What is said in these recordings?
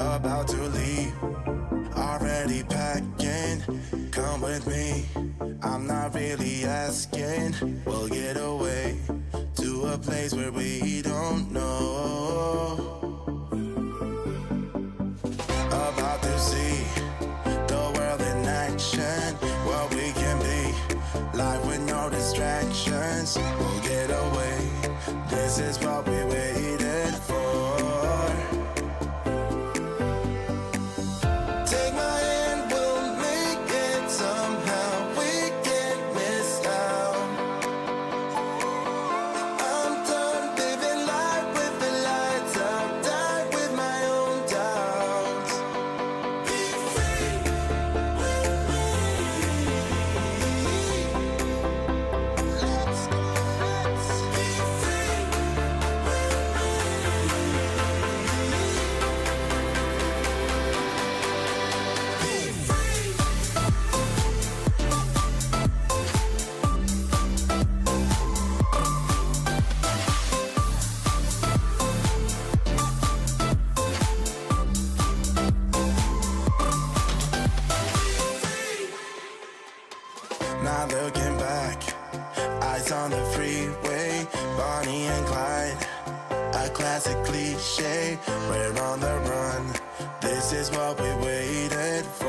about to leave, already packing. Come with me, I'm not really asking. We'll get away to a place where we don't know. About to see the world in action, what we can be, life with no distractions. We'll get away, this is what we waited for. Take my hand, we'll make it somehow. We can't miss out. I'm done living life with the lights out. Die with my own doubts. Be free with me. Let's go. Let's be free with Not looking back, eyes on the freeway, Bonnie and Clyde, a classic cliche. We're on the run, this is what we waited for.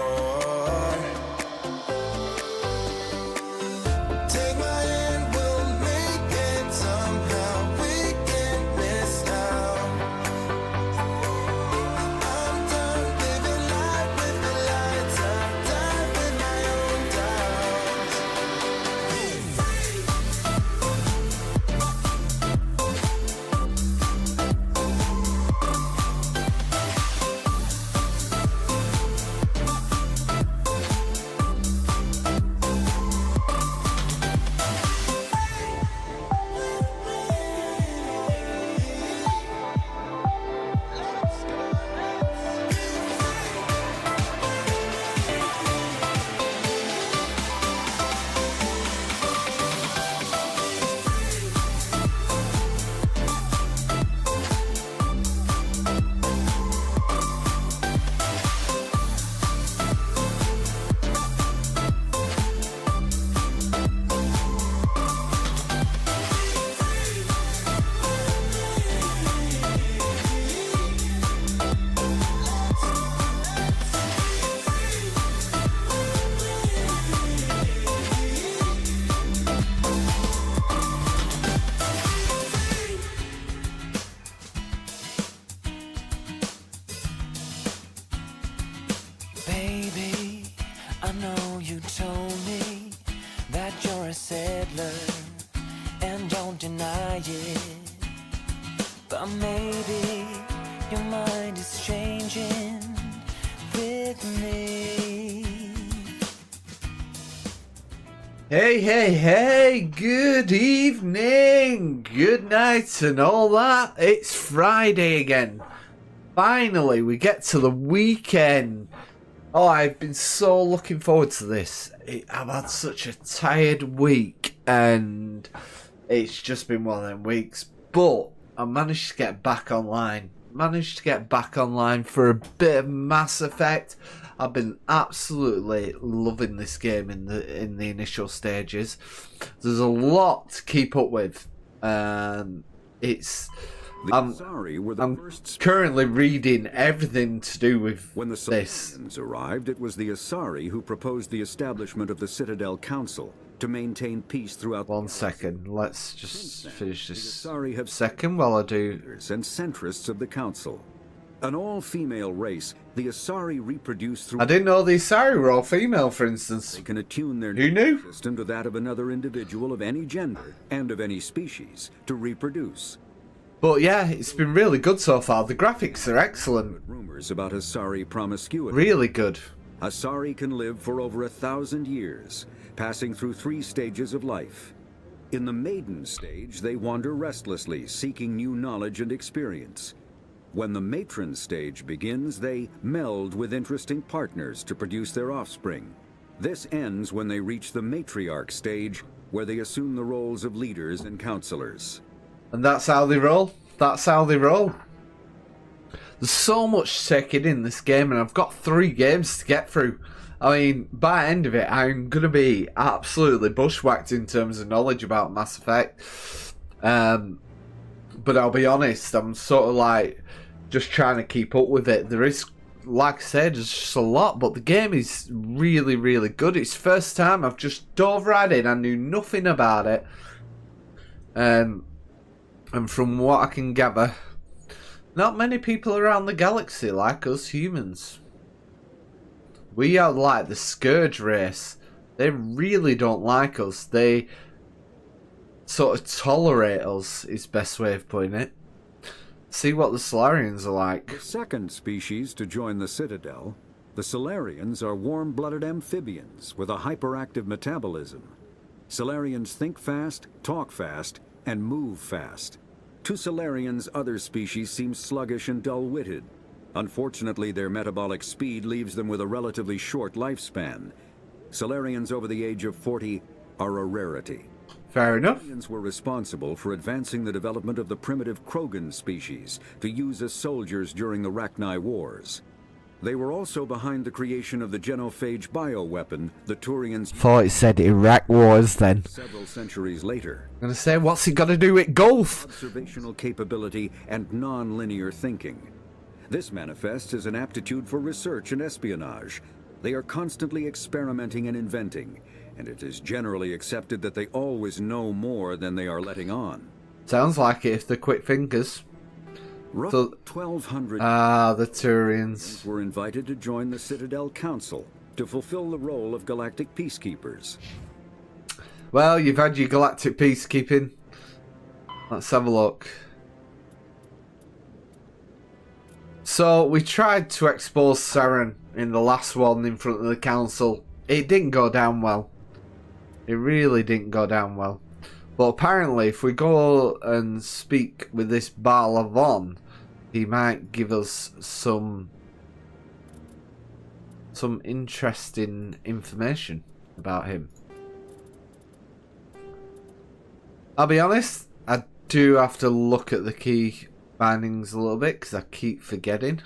Take my hand, we'll make it somehow. We can't miss out. I'm done living life with the lights out. Die with my own doubts. Baby, I know you told me that you're a settler and don't deny it. But maybe your mind is changing with me. Hey, good evening, good night and all that. It's Friday again. Finally, we get to the weekend. Oh, I've been so looking forward to this. I've had such a tired week and it's just been one of them weeks. But I managed to get back online. For a bit of Mass Effect. I've been absolutely loving this game in the initial stages. There's a lot to keep up with. I'm currently reading everything to do with When the this. Solarians arrived, it was the Asari who proposed the establishment of the Citadel Council to maintain peace throughout. One second, let's just finish The this Asari have second while I do. and centrists of the Council. An all-female race, the Asari reproduce through. I didn't know the Asari were all female, for instance. They can attune their Who knew? nervous system to that of another individual of any gender and of any species to reproduce. But yeah, it's been really good so far. The graphics are excellent. Rumors about Asari promiscuity. Really good. Asari can live for over 1,000 years, passing through 3 stages of life. In the maiden stage, they wander restlessly, seeking new knowledge and experience. When the matron stage begins, they meld with interesting partners to produce their offspring. This ends when they reach the matriarch stage, where they assume the roles of leaders and counselors. And that's how they roll. That's how they roll. There's so much to take it in this game, and I've got 3 games to get through. I mean, by the end of it, I'm going to be absolutely bushwhacked in terms of knowledge about Mass Effect. But I'll be honest, I'm sort of like just trying to keep up with it. There is, like I said, there's just a lot, but the game is really, really good. It's the first time I've just dove right in. I knew nothing about it. And from what I can gather, not many people around the galaxy like us humans. We are like the Scourge race. They really don't like us. They sort of tolerate us, is the best way of putting it. See what the Solarians are like. The second species to join the Citadel, the Solarians are warm-blooded amphibians with a hyperactive metabolism. Solarians think fast, talk fast, and move fast. To Solarians, other species seem sluggish and dull-witted. Unfortunately, their metabolic speed leaves them with a relatively short lifespan. Solarians over the age of 40 are a rarity. Fair enough. Solarians were responsible for advancing the development of the primitive Krogan species to use as soldiers during the Rachni Wars. They were also behind the creation of the genophage bioweapon the Turians Thought it said Iraq Wars then. several centuries later. I'm gonna say, what's it got to do with golf? Observational capability and non-linear thinking. This manifests as an aptitude for research and espionage. They are constantly experimenting and inventing, and it is generally accepted that they always know more than they are letting on. Sounds like it if they're quick thinkers. Roughly 1,200 The Turians. were invited to join the Citadel Council to fulfill the role of galactic peacekeepers. Well, you've had your galactic peacekeeping. Let's have a look. So, we tried to expose Saren in the last one in front of the council. It didn't go down well. It really didn't go down well. But apparently, if we go and speak with this Barlavon, he might give us some interesting information about him. I'll be honest, I do have to look at the key bindings a little bit because I keep forgetting.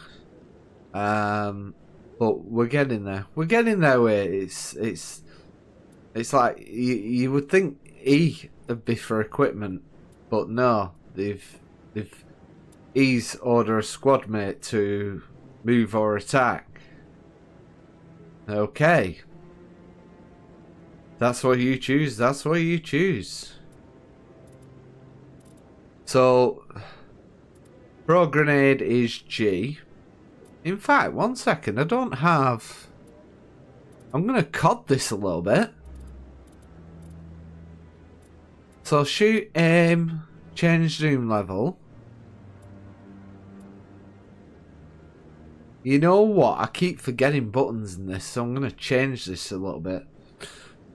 But we're getting there. We're getting there. Where it's like you would think E would be for equipment, but no, they've E's order a squad mate to move or attack. Okay, that's what you choose. That's what you choose. So, Pro Grenade is G. In fact, 1 second, I don't have... I'm going to cod this a little bit. So, shoot, aim, change zoom level. You know what? I keep forgetting buttons in this, so I'm going to change this a little bit.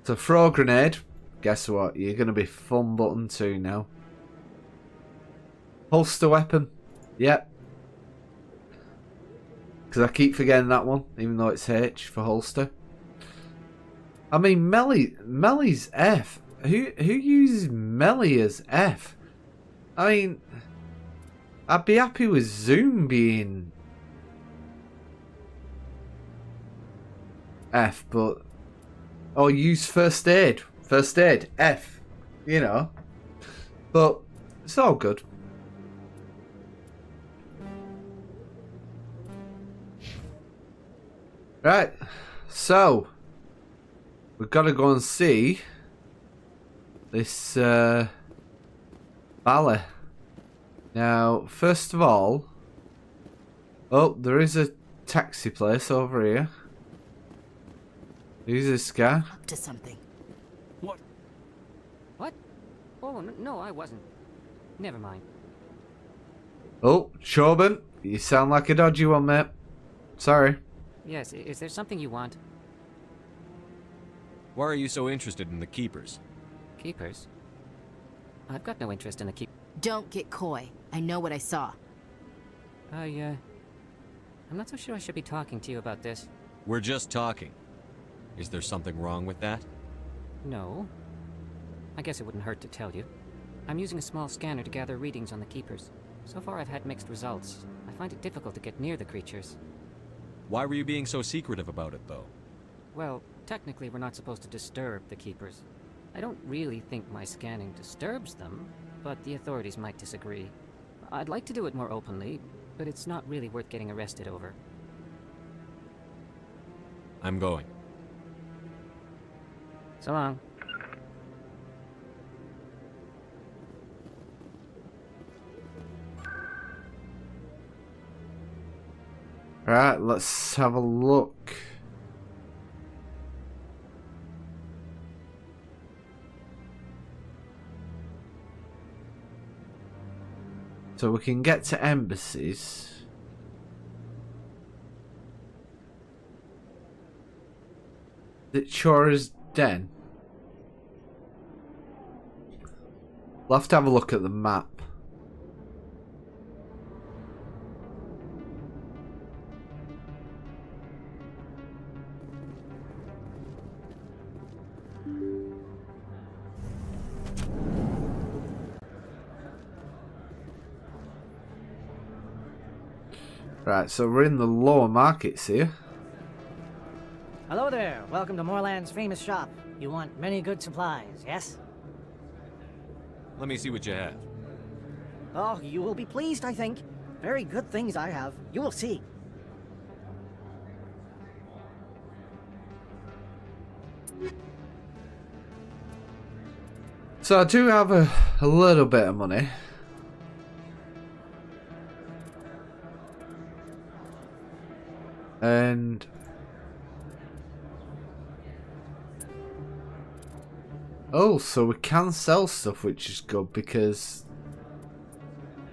So, throw grenade. Guess what? You're going to be fun button 2 now. Holster weapon. Yep. Because I keep forgetting that one, even though it's H for holster. I mean, Melly's F. Who uses Melly as F? I mean, I'd be happy with Zoom being F, but... Or use first aid. First aid, F. You know. But, it's all good. Right, so we've got to go and see this ballet. Now, first of all, oh, there is a taxi place over here. Who's this guy? Up to something. What? What? Oh, no, I wasn't. Never mind. Oh, Chauban, you sound like a dodgy one, mate. Sorry. Yes, is there something you want? Why are you so interested in the Keepers? Keepers? I've got no interest in the keep. Don't get coy. I know what I saw. I'm not so sure I should be talking to you about this. We're just talking. Is there something wrong with that? No. I guess it wouldn't hurt to tell you. I'm using a small scanner to gather readings on the Keepers. So far I've had mixed results. I find it difficult to get near the creatures. Why were you being so secretive about it, though? Well, technically we're not supposed to disturb the Keepers. I don't really think my scanning disturbs them, but the authorities might disagree. I'd like to do it more openly, but it's not really worth getting arrested over. I'm going. So long. Right, let's have a look. So we can get to embassies. The Chora's Den. We'll have to have a look at the map. Right, so we're in the lower markets here. Hello there. Welcome to Moorland's famous shop. You want many good supplies, yes? Let me see what you have. Oh, you will be pleased, I think. Very good things I have. You will see. So I do have a little bit of money. And oh, so we can sell stuff, which is good because,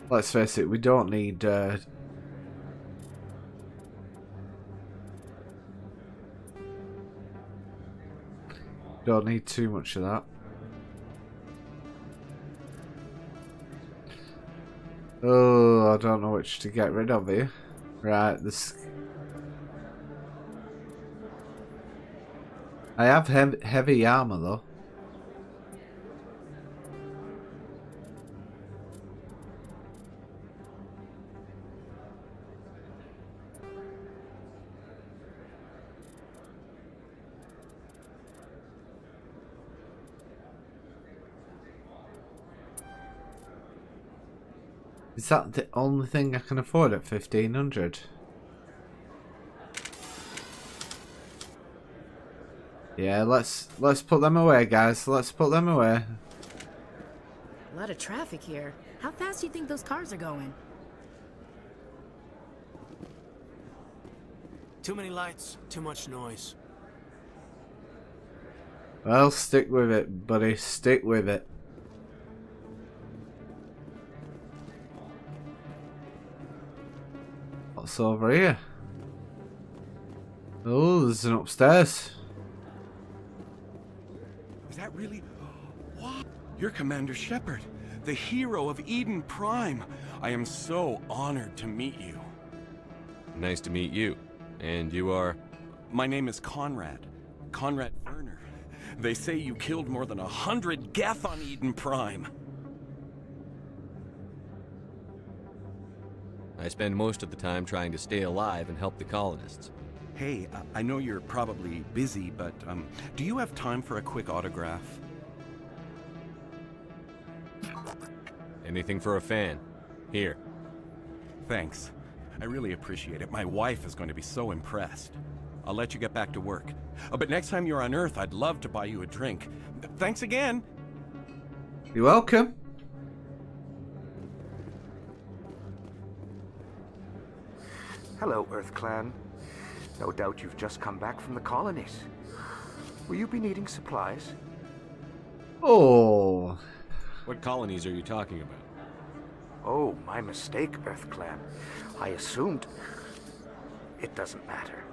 let's face it, we don't need too much of that. Oh, I don't know which to get rid of here. Right, this. I have heavy armor though. Is that the only thing I can afford at 1500? Yeah, let's put them away, guys. Let's put them away. A lot of traffic here. How fast do you think those cars are going? Too many lights, too much noise. Well, stick with it, buddy. Stick with it. What's over here? Oh, there's an upstairs. Is that really? What? You're Commander Shepard, the hero of Eden Prime. I am so honored to meet you. Nice to meet you. And you are? My name is Conrad. Conrad Werner. They say you killed more than 100 Geth on Eden Prime. I spend most of the time trying to stay alive and help the colonists. Hey, I know you're probably busy, but do you have time for a quick autograph? Anything for a fan. Here. Thanks. I really appreciate it. My wife is going to be so impressed. I'll let you get back to work. But next time you're on Earth, I'd love to buy you a drink. Thanks again. You're welcome. Hello, Earth Clan. No doubt you've just come back from the colonies. Will you be needing supplies? Oh. What colonies are you talking about? Oh, my mistake, Earth Clan. I assumed... It doesn't matter.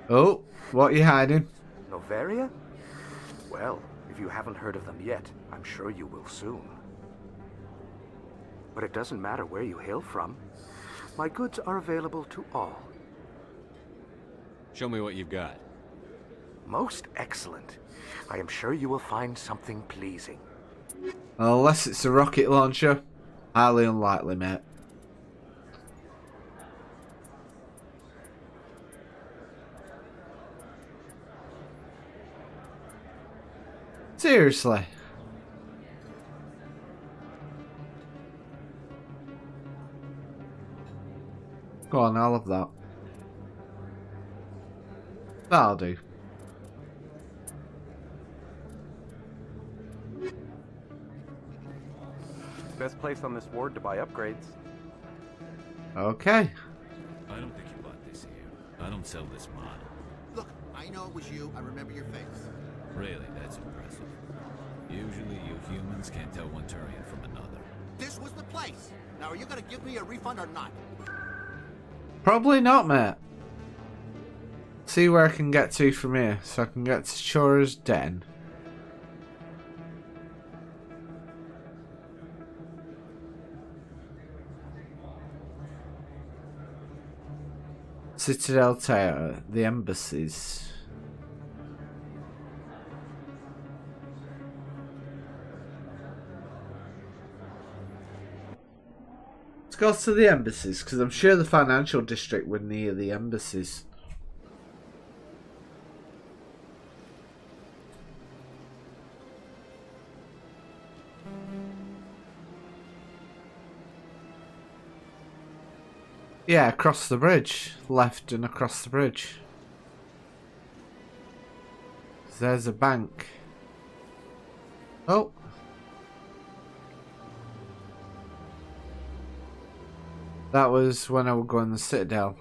Oh, what are you hiding? Novaria? Well, if you haven't heard of them yet, I'm sure you will soon. But it doesn't matter where you hail from. My goods are available to all. Show me what you've got. Most excellent. I am sure you will find something pleasing. Unless it's a rocket launcher. Highly unlikely, mate. Seriously. Go on, I'll have that. That'll do. Best place on this ward to buy upgrades. Okay. I don't think you bought this here. I don't sell this model. Look, I know it was you. I remember your face. Really, that's impressive. Usually you humans can't tell one Turian from another. This was the place. Now, are you gonna give me a refund or not? Probably not, mate. See where I can get to from here. So I can get to Chora's Den. Citadel Tower, the embassies. Let's go to the embassies, because I'm sure the financial district were near the embassies. Yeah, across the bridge. Left and across the bridge. There's a bank. Oh. That was when I would go in the Citadel.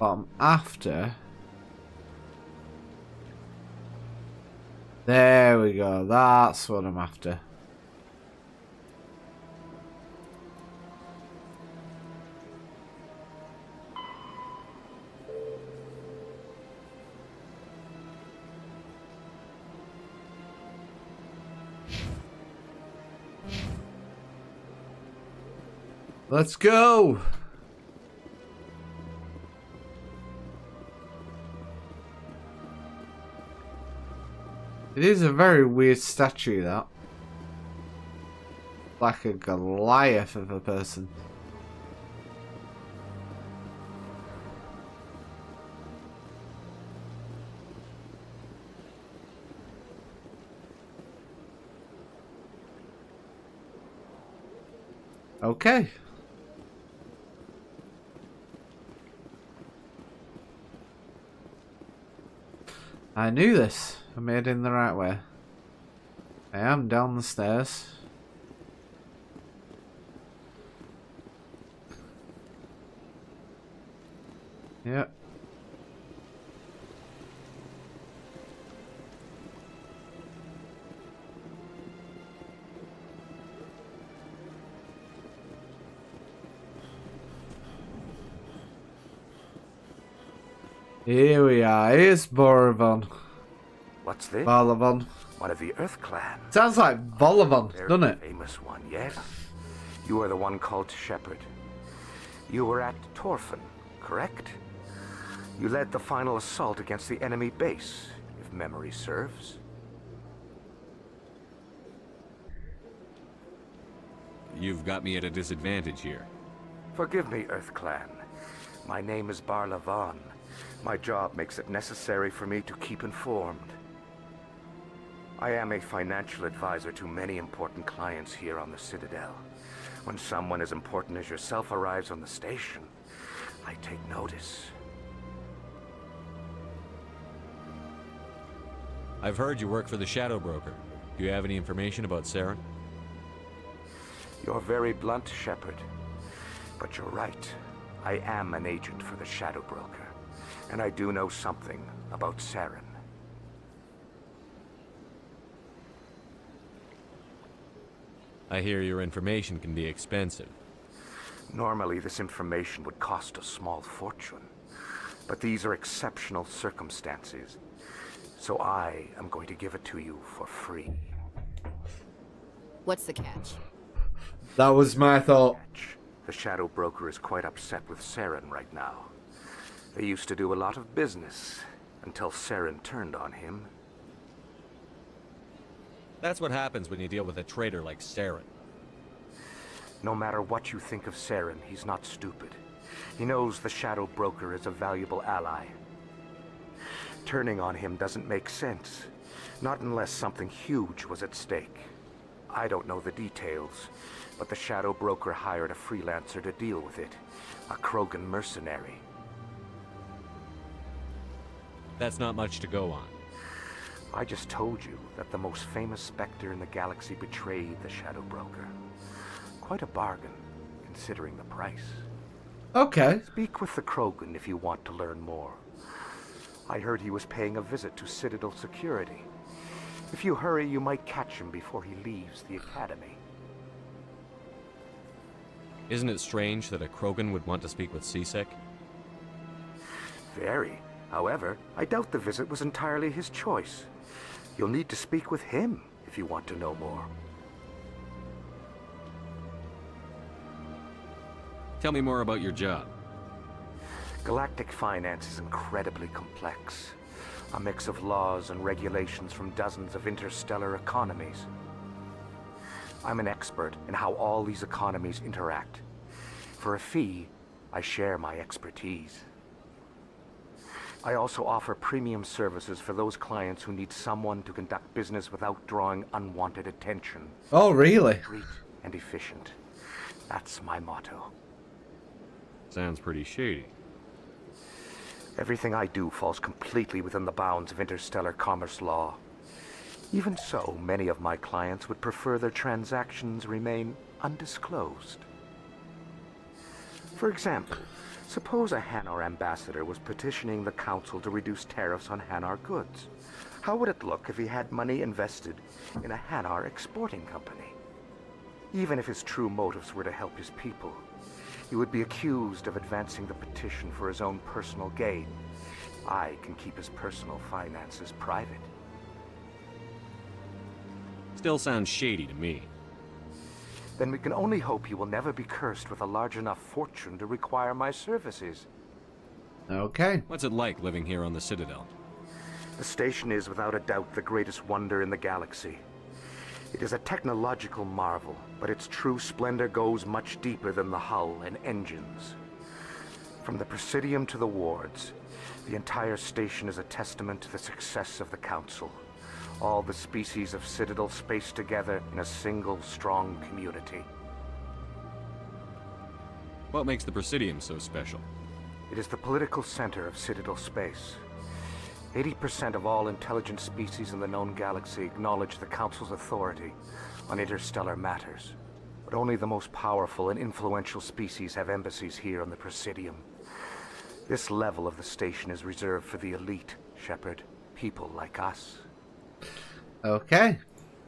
But I'm after. There we go. That's what I'm after. Let's go! It is a very weird statue, that. Like a Goliath of a person. Okay. I knew this. I made it in the right way. I am down the stairs. Yep. Here we are. Here's Boravon. What's this? Boravon. One of the Earth Clan. Sounds like Bolavon, doesn't it? Famous one, yes. You are the one called Shepherd. You were at Torfin, correct? You led the final assault against the enemy base, if memory serves. You've got me at a disadvantage here. Forgive me, Earth Clan. My name is Barlavon. My job makes it necessary for me to keep informed. I am a financial advisor to many important clients here on the Citadel. When someone as important as yourself arrives on the station, I take notice. I've heard you work for the Shadow Broker. Do you have any information about Saren? You're very blunt, Shepard. But you're right. I am an agent for the Shadow Broker. And I do know something about Saren. I hear your information can be expensive. Normally, this information would cost a small fortune. But these are exceptional circumstances. So I am going to give it to you for free. What's the catch? That was my thought. The Shadow Broker is quite upset with Saren right now. They used to do a lot of business until Saren turned on him. That's what happens when you deal with a traitor like Saren. No matter what you think of Saren, he's not stupid. He knows the Shadow Broker is a valuable ally. Turning on him doesn't make sense. Not unless something huge was at stake. I don't know the details, but the Shadow Broker hired a freelancer to deal with it. A Krogan mercenary. That's not much to go on. I just told you that the most famous Spectre in the galaxy betrayed the Shadow Broker. Quite a bargain, considering the price. Okay. Speak with the Krogan if you want to learn more. I heard he was paying a visit to Citadel security. If you hurry, you might catch him before he leaves the Academy. Isn't it strange that a Krogan would want to speak with C-Sec? Very. However, I doubt the visit was entirely his choice. You'll need to speak with him if you want to know more. Tell me more about your job. Galactic finance is incredibly complex. A mix of laws and regulations from dozens of interstellar economies. I'm an expert in how all these economies interact. For a fee, I share my expertise. I also offer premium services for those clients who need someone to conduct business without drawing unwanted attention. Oh, really? Discreet and efficient. That's my motto. Sounds pretty shady. Everything I do falls completely within the bounds of interstellar commerce law. Even so, many of my clients would prefer their transactions remain undisclosed. For example, suppose a Hanar ambassador was petitioning the council to reduce tariffs on Hanar goods. How would it look if he had money invested in a Hanar exporting company? Even if his true motives were to help his people, he would be accused of advancing the petition for his own personal gain. I can keep his personal finances private. Still sounds shady to me. Then we can only hope he will never be cursed with a large enough fortune to require my services. Okay. What's it like living here on the Citadel? The station is without a doubt the greatest wonder in the galaxy. It is a technological marvel, but its true splendor goes much deeper than the hull and engines. From the Presidium to the wards, the entire station is a testament to the success of the Council. All the species of Citadel spaced together in a single strong community. What makes the Presidium so special? It is the political center of Citadel space. 80% of all intelligent species in the known galaxy acknowledge the Council's authority on interstellar matters. But only the most powerful and influential species have embassies here on the Presidium. This level of the station is reserved for the elite, Shepard. People like us. Okay.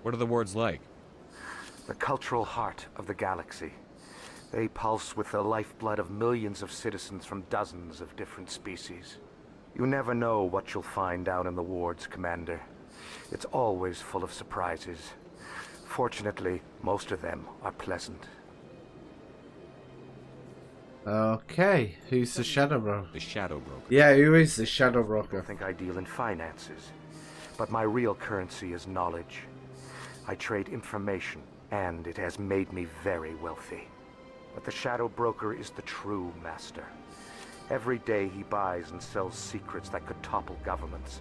What are the wards like? The cultural heart of the galaxy. They pulse with the lifeblood of millions of citizens from dozens of different species. You never know what you'll find down in the wards, Commander. It's always full of surprises. Fortunately, most of them are pleasant. Okay. Who's the Shadow Broker? The Shadow Broker. Yeah, who is the Shadow Broker? I think I deal in finances. But my real currency is knowledge. I trade information, and it has made me very wealthy. But the Shadow Broker is the true master. Every day he buys and sells secrets that could topple governments,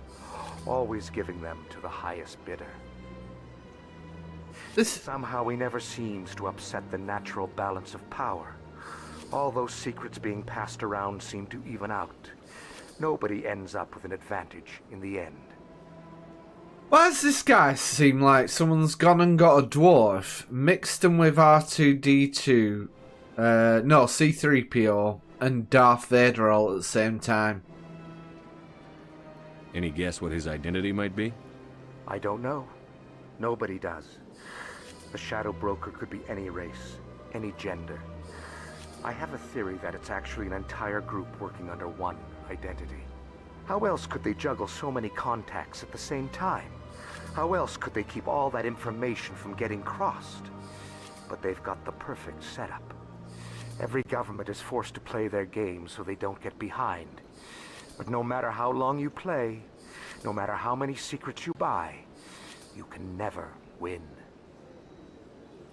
always giving them to the highest bidder. Somehow he never seems to upset the natural balance of power. All those secrets being passed around seem to even out. Nobody ends up with an advantage in the end. Why does this guy seem like someone's gone and got a dwarf, mixed him with R2-D2, no, C-3PO, and Darth Vader all at the same time? Any guess what his identity might be? I don't know. Nobody does. The Shadow Broker could be any race, any gender. I have a theory that it's actually an entire group working under one identity. How else could they juggle so many contacts at the same time? How else could they keep all that information from getting crossed? But they've got the perfect setup. Every government is forced to play their game so they don't get behind. But no matter how long you play, no matter how many secrets you buy, you can never win.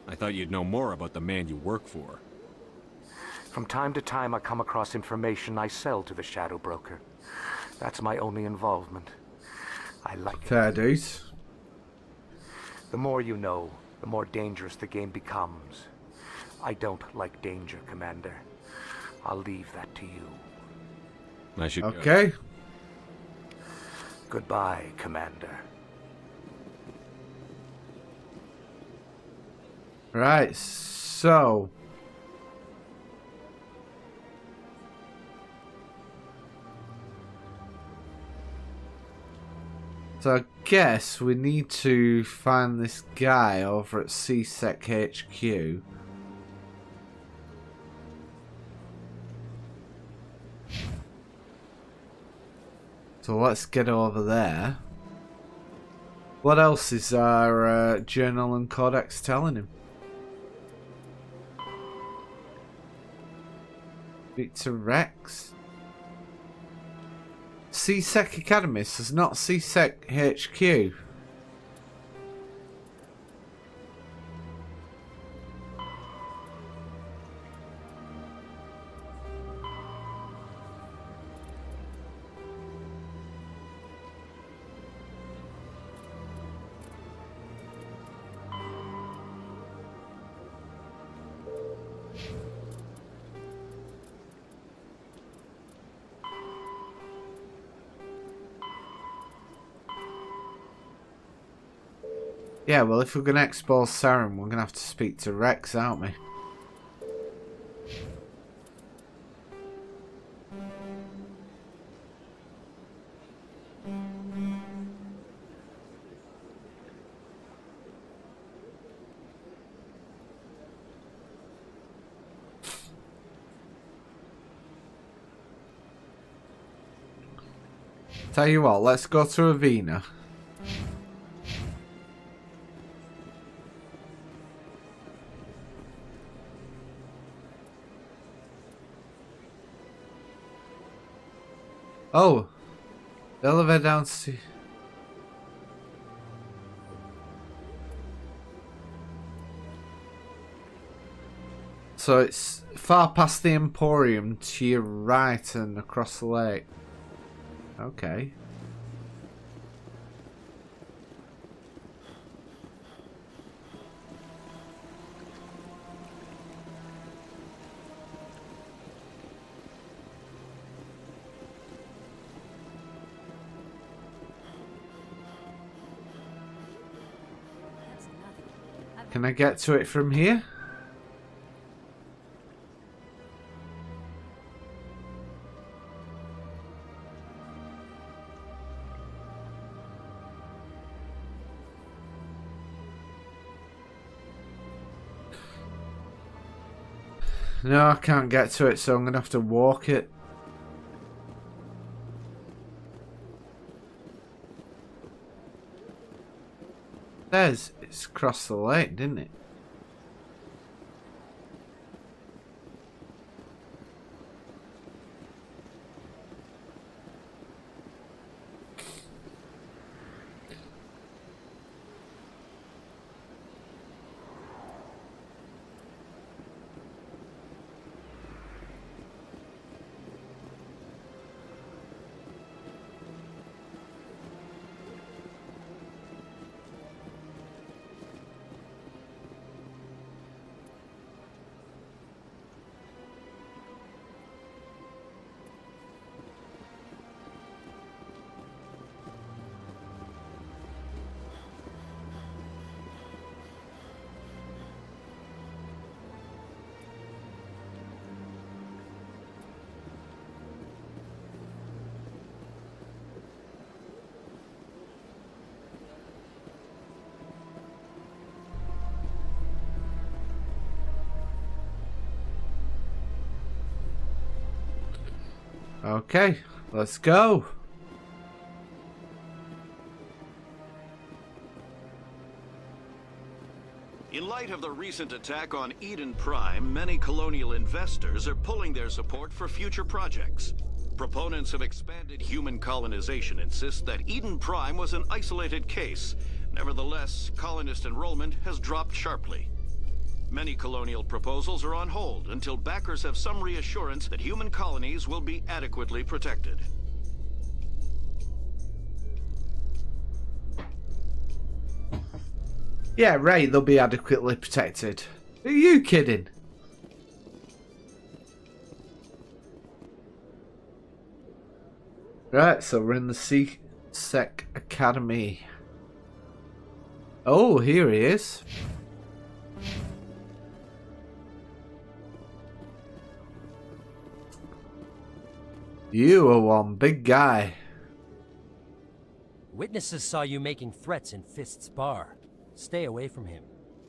I thought you'd know more about the man you work for. From time to time, I come across information I sell to the Shadow Broker. That's my only involvement. I like it. Fair dues. The more you know, the more dangerous the game becomes. I don't like danger, Commander. I'll leave that to you. I should go. Okay. Goodbye, Commander. Right, so I guess we need to find this guy over at CSEC HQ. So let's get over there. What else is our journal and codex telling him? Speak to Rex. CSEC Academy says not CSEC HQ. Yeah, well, if we're going to expose Saren, we're going to have to speak to Rex, aren't we? Tell you what, let's go to Avena. Oh, the elevator downstairs. So it's far past the Emporium to your right and across the lake. Okay. Can I get to it from here? No, I can't get to it, so I'm going to have to walk it. It's across the lake, didn't it? Okay, let's go. In light of the recent attack on Eden Prime, many colonial investors are pulling their support for future projects. Proponents of expanded human colonization insist that Eden Prime was an isolated case, Nevertheless, colonist enrollment has dropped sharply. Many colonial proposals are on hold until backers have some reassurance that human colonies will be adequately protected. Yeah, right, they'll be adequately protected. Are you kidding? Right, so we're in the C-Sec Academy. Oh, here he is. You are one big guy. Witnesses saw you making threats in Fist's bar. Stay away from him.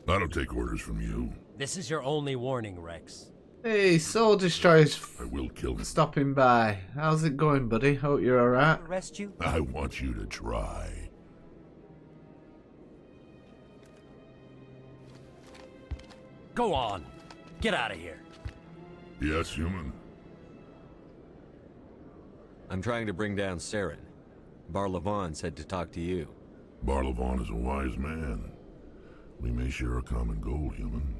I don't take orders from you. This is your only warning, Rex. Hey, Soul Destroyer's I will kill him. stopping by. How's it going, buddy? Hope you're alright. Arrest you? I want you to try. Go on. Get out of here. Yes, human. I'm trying to bring down Saren. Barlavon said to talk to you. Barlavon is a wise man. We may share a common goal, human.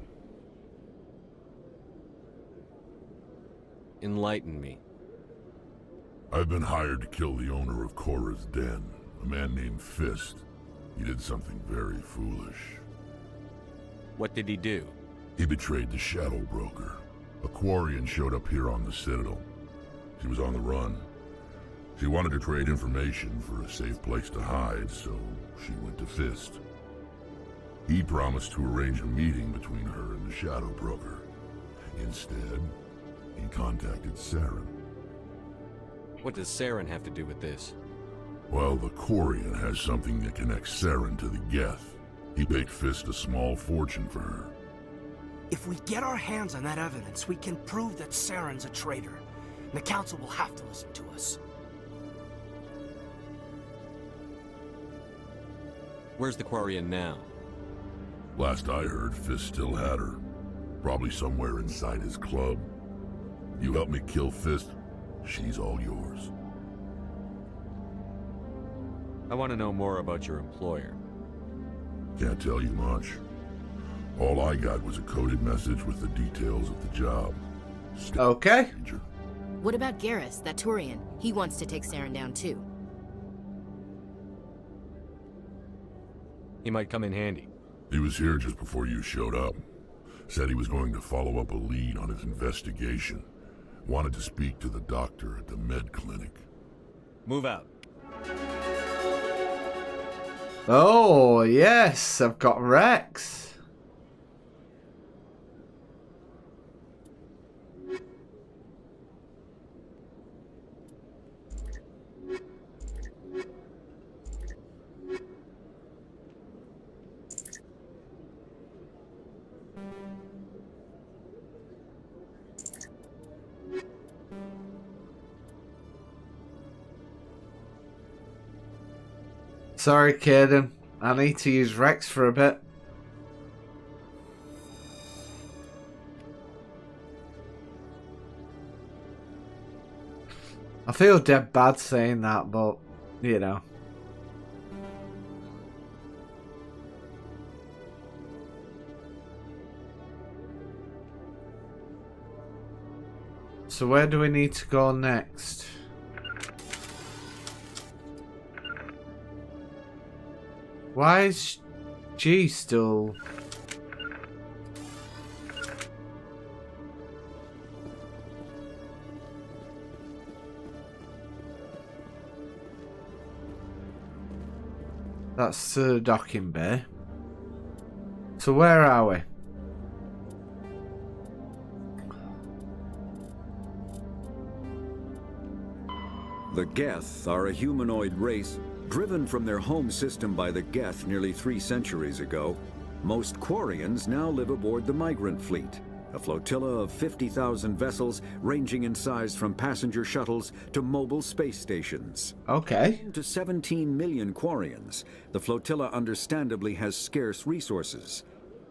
Enlighten me. I've been hired to kill the owner of Korra's Den, a man named Fist. He did something very foolish. What did he do? He betrayed the Shadow Broker. A Quarian showed up here on the Citadel. She was on the run. She wanted to trade information for a safe place to hide, so she went to Fist. He promised to arrange a meeting between her and the Shadow Broker. Instead, he contacted Saren. What does Saren have to do with this? Well, the Quarian has something that connects Saren to the Geth. He paid Fist a small fortune for her. If we get our hands on that evidence, we can prove that Saren's a traitor. And the Council will have to listen to us. Where's the Quarian now? Last I heard, Fist still had her. Probably somewhere inside his club. You help me kill Fist, she's all yours. I want to know more about your employer. Can't tell you much. All I got was a coded message with the details of the job. Okay. What about Garrus, that Turian? He wants to take Saren down too. He might come in handy. He was here just before you showed up. Said he was going to follow up a lead on his investigation. Wanted to speak to the doctor at the med clinic. Move out. Oh, yes, I've got Rex. Sorry, Caden. I need to use Rex for a bit. I feel dead bad saying that, but, you know. So where do we need to go next? Why is G still... That's the docking bay. So where are we? The Geth are a humanoid race driven from their home system by the Geth nearly 3 centuries ago. Most Quarians now live aboard the Migrant Fleet, a flotilla of 50,000 vessels ranging in size from passenger shuttles to mobile space stations. Okay. To 17 million Quarians, the flotilla understandably has scarce resources.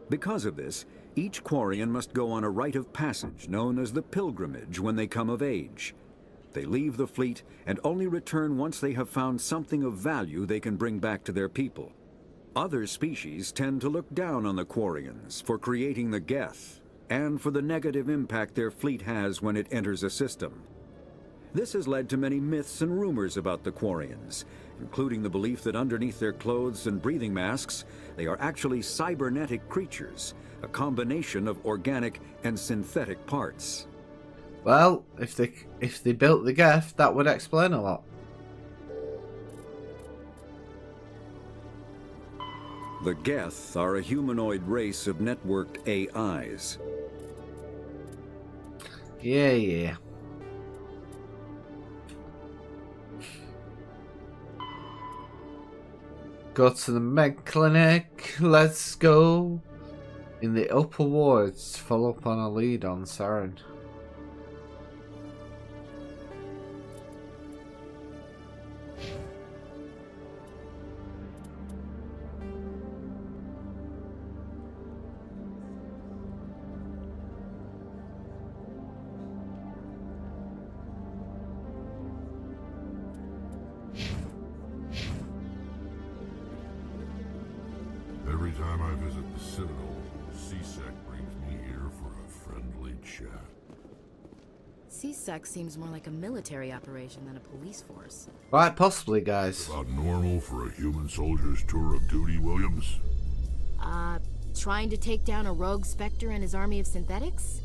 Because of this, each Quarian must go on a rite of passage known as the pilgrimage when they come of age. They leave the fleet and only return once they have found something of value they can bring back to their people. Other species tend to look down on the Quarians for creating the Geth, and for the negative impact their fleet has when it enters a system. This has led to many myths and rumors about the Quarians, including the belief that underneath their clothes and breathing masks, they are actually cybernetic creatures, a combination of organic and synthetic parts. Well, if they built the Geth, that would explain a lot. The Geth are a humanoid race of networked AIs. Yeah. Go to the med clinic. Let's go. In the upper wards, follow up on a lead on Saren. Every time I visit the Citadel, CSEC brings me here for a friendly chat. CSEC seems more like a military operation than a police force. Right, possibly, guys. About normal for a human soldier's tour of duty, Williams? Trying to take down a rogue Spectre and his army of synthetics?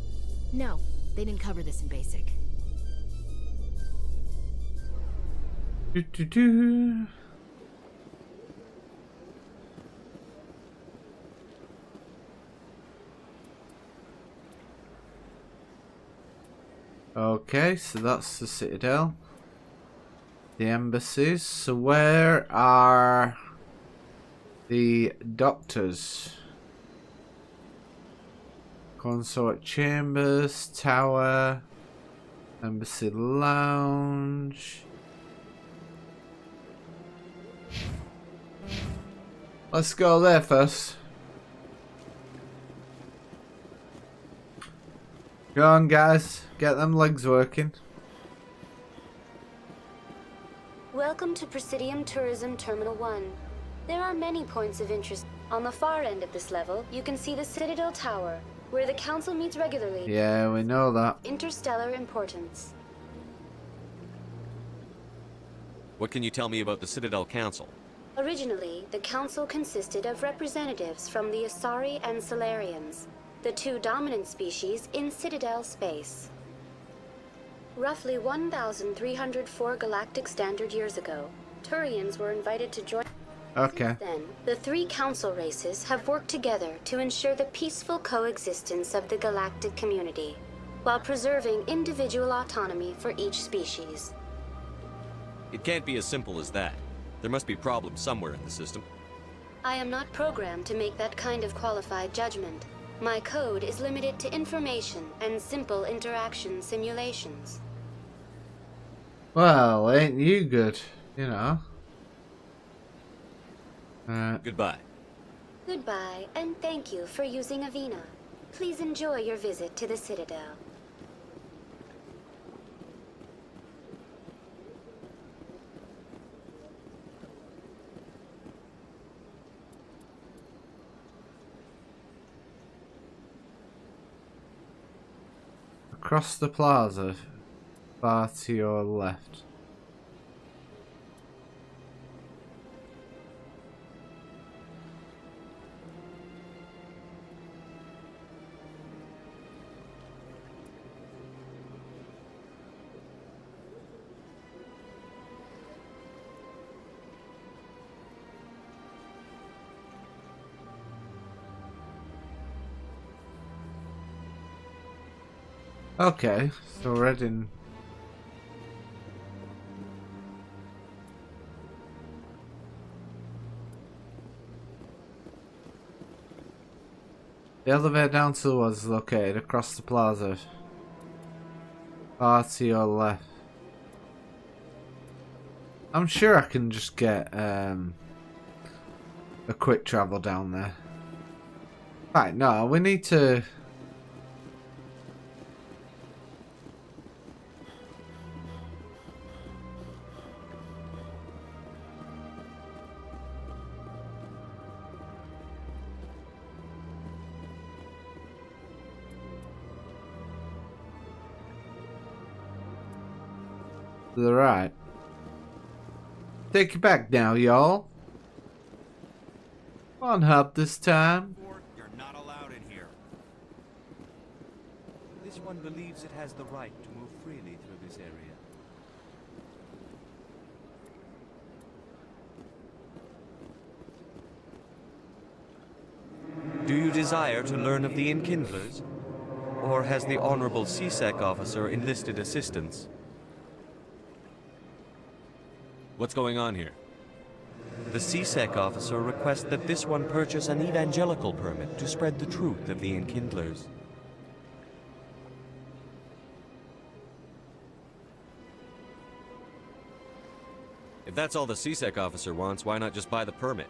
No, they didn't cover this in basic. Okay, so that's the Citadel. The embassies. So where are the doctors? Consort chambers, tower, embassy lounge. Let's go there first. Go on, guys. Get them legs working. Welcome to Presidium Tourism Terminal 1. There are many points of interest. On the far end of this level, you can see the Citadel Tower, where the Council meets regularly. Yeah, we know that. Interstellar importance. What can you tell me about the Citadel Council? Originally, the Council consisted of representatives from the Asari and Solarians, the two dominant species in Citadel space. Roughly 1,304 galactic standard years ago, Turians were invited to join. Okay. Then, the three council races have worked together to ensure the peaceful coexistence of the galactic community, while preserving individual autonomy for each species. It can't be as simple as that. There must be problems somewhere in the system. I am not programmed to make that kind of qualified judgment. My code is limited to information and simple interaction simulations. Well, ain't you good, you know? Goodbye. Goodbye, and thank you for using Avina. Please enjoy your visit to the Citadel. Across the plaza, far to your left. Okay, so we're heading. The elevator down to was located across the plaza. Far to your left. I'm sure I can just get a quick travel down there. Right, no, we need to. To the right. Take it back now, y'all. On hub this time. You're not allowed in here. This one believes it has the right to move freely through this area. Do you desire to learn of the Enkindlers? Or has the Honorable CSEC officer enlisted assistance? What's going on here? The CSEC officer requests that this one purchase an evangelical permit to spread the truth of the Enkindlers. If that's all the CSEC officer wants, why not just buy the permit?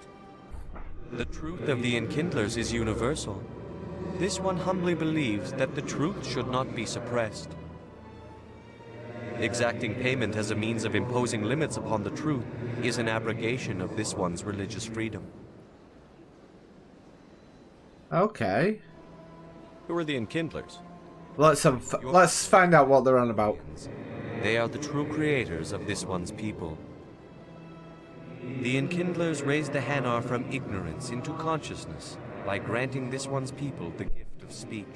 The truth of the Enkindlers is universal. This one humbly believes that the truth should not be suppressed. Exacting payment as a means of imposing limits upon the truth is an abrogation of this one's religious freedom. Okay. Who are the Enkindlers? Let's find out what they're on about. They are the true creators of this one's people. The Enkindlers raised the Hanar from ignorance into consciousness by granting this one's people the gift of speech.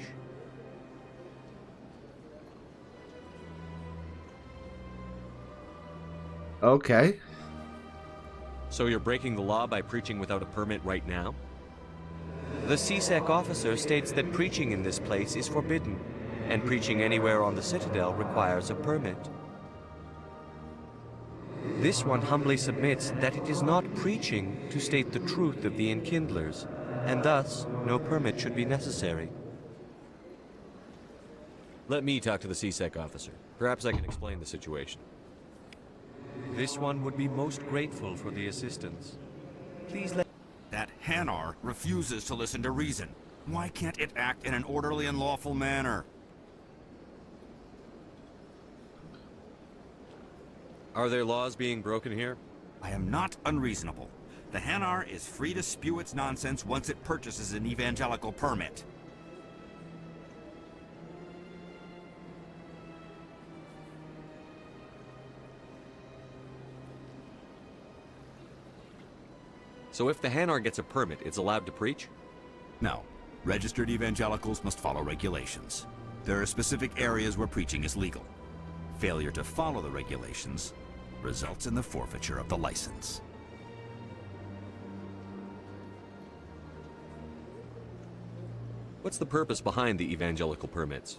Okay. So you're breaking the law by preaching without a permit right now? The CSEC officer states that preaching in this place is forbidden, and preaching anywhere on the Citadel requires a permit. This one humbly submits that it is not preaching to state the truth of the Enkindlers, and thus no permit should be necessary. Let me talk to the CSEC officer. Perhaps I can explain the situation. This one would be most grateful for the assistance. Please let... That Hanar refuses to listen to reason. Why can't it act in an orderly and lawful manner? Are there laws being broken here? I am not unreasonable. The Hanar is free to spew its nonsense once it purchases an evangelical permit. So if the Hanar gets a permit, it's allowed to preach? No. Registered evangelicals must follow regulations. There are specific areas where preaching is legal. Failure to follow the regulations results in the forfeiture of the license. What's the purpose behind the evangelical permits?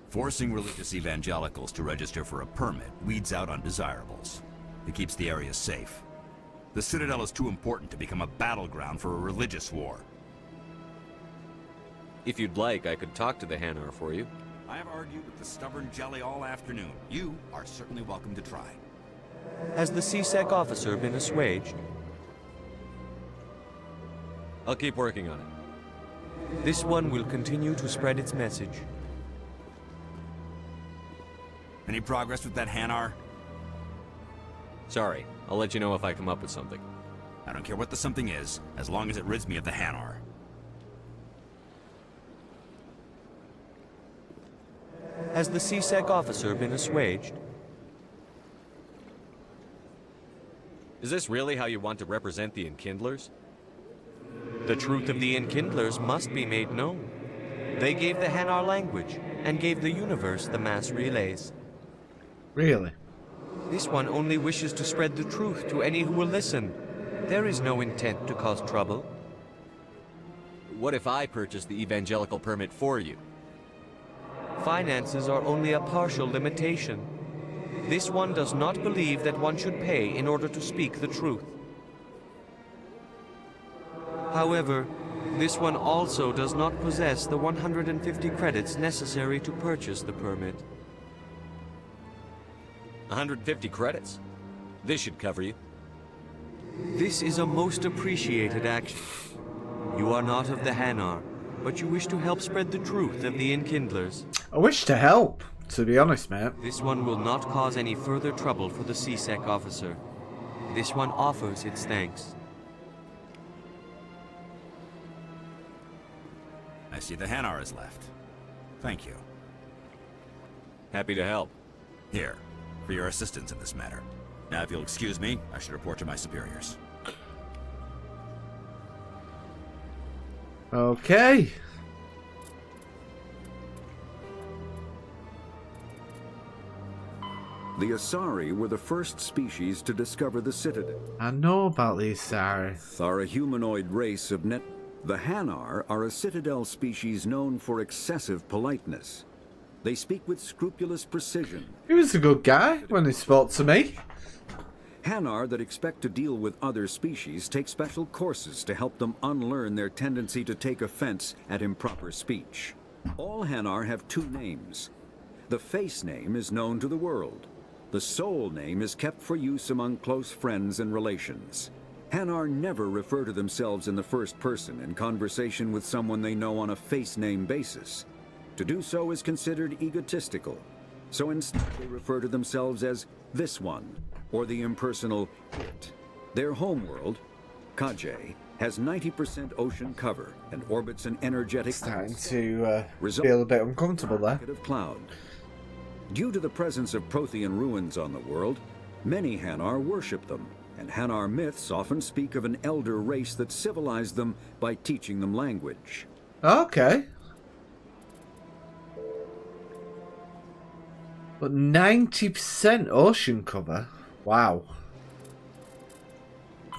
Forcing religious evangelicals to register for a permit weeds out undesirables. It keeps the area safe. The Citadel is too important to become a battleground for a religious war. If you'd like, I could talk to the Hanar for you. I have argued with the stubborn jelly all afternoon. You are certainly welcome to try. Has the CSEC officer been assuaged? I'll keep working on it. This one will continue to spread its message. Any progress with that Hanar? Sorry, I'll let you know if I come up with something. I don't care what the something is, as long as it rids me of the Hanar. Has the CSEC officer been assuaged? Is this really how you want to represent the Enkindlers? The truth of the Enkindlers must be made known. They gave the Hanar language, and gave the universe the mass relays. Really? This one only wishes to spread the truth to any who will listen. There is no intent to cause trouble. What if I purchase the evangelical permit for you? Finances are only a partial limitation. This one does not believe that one should pay in order to speak the truth. However, this one also does not possess the 150 credits necessary to purchase the permit. 150 credits? This should cover you. This is a most appreciated action. You are not of the Hanar, but you wish to help spread the truth of the Enkindlers. I wish to help, to be honest, man. This one will not cause any further trouble for the CSEC officer. This one offers its thanks. I see the Hanar is left. Thank you. Happy to help. Here, for your assistance in this matter. Now, if you'll excuse me, I should report to my superiors. Okay. The Asari were the first species to discover the Citadel. I know about the Asari. Are a humanoid race of net. The Hanar are a Citadel species known for excessive politeness. They speak with scrupulous precision. He was a good guy when he spoke to me. Hanar that expect to deal with other species take special courses to help them unlearn their tendency to take offense at improper speech. All Hanar have two names. The face name is known to the world. The soul name is kept for use among close friends and relations. Hanar never refer to themselves in the first person in conversation with someone they know on a face name basis. To do so is considered egotistical, so instead they refer to themselves as this one, or the impersonal it. Their homeworld, Kajay, has 90% ocean cover and orbits an energetic starting to feel a bit uncomfortable there. Of cloud. Due to the presence of Prothean ruins on the world, many Hanar worship them, and Hanar myths often speak of an elder race that civilized them by teaching them language. Okay. But 90% ocean cover? Wow.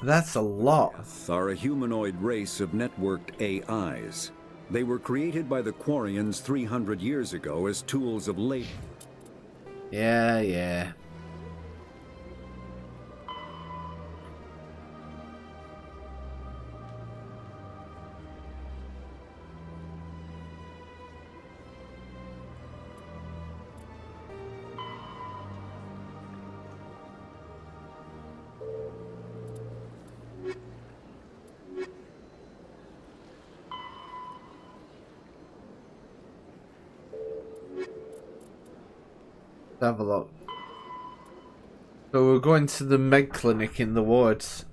That's a lot. Are a humanoid race of networked AIs. They were created by the Quarians 300 years ago as tools of labor. Yeah. Have a look. So we're going to the med clinic in the woods.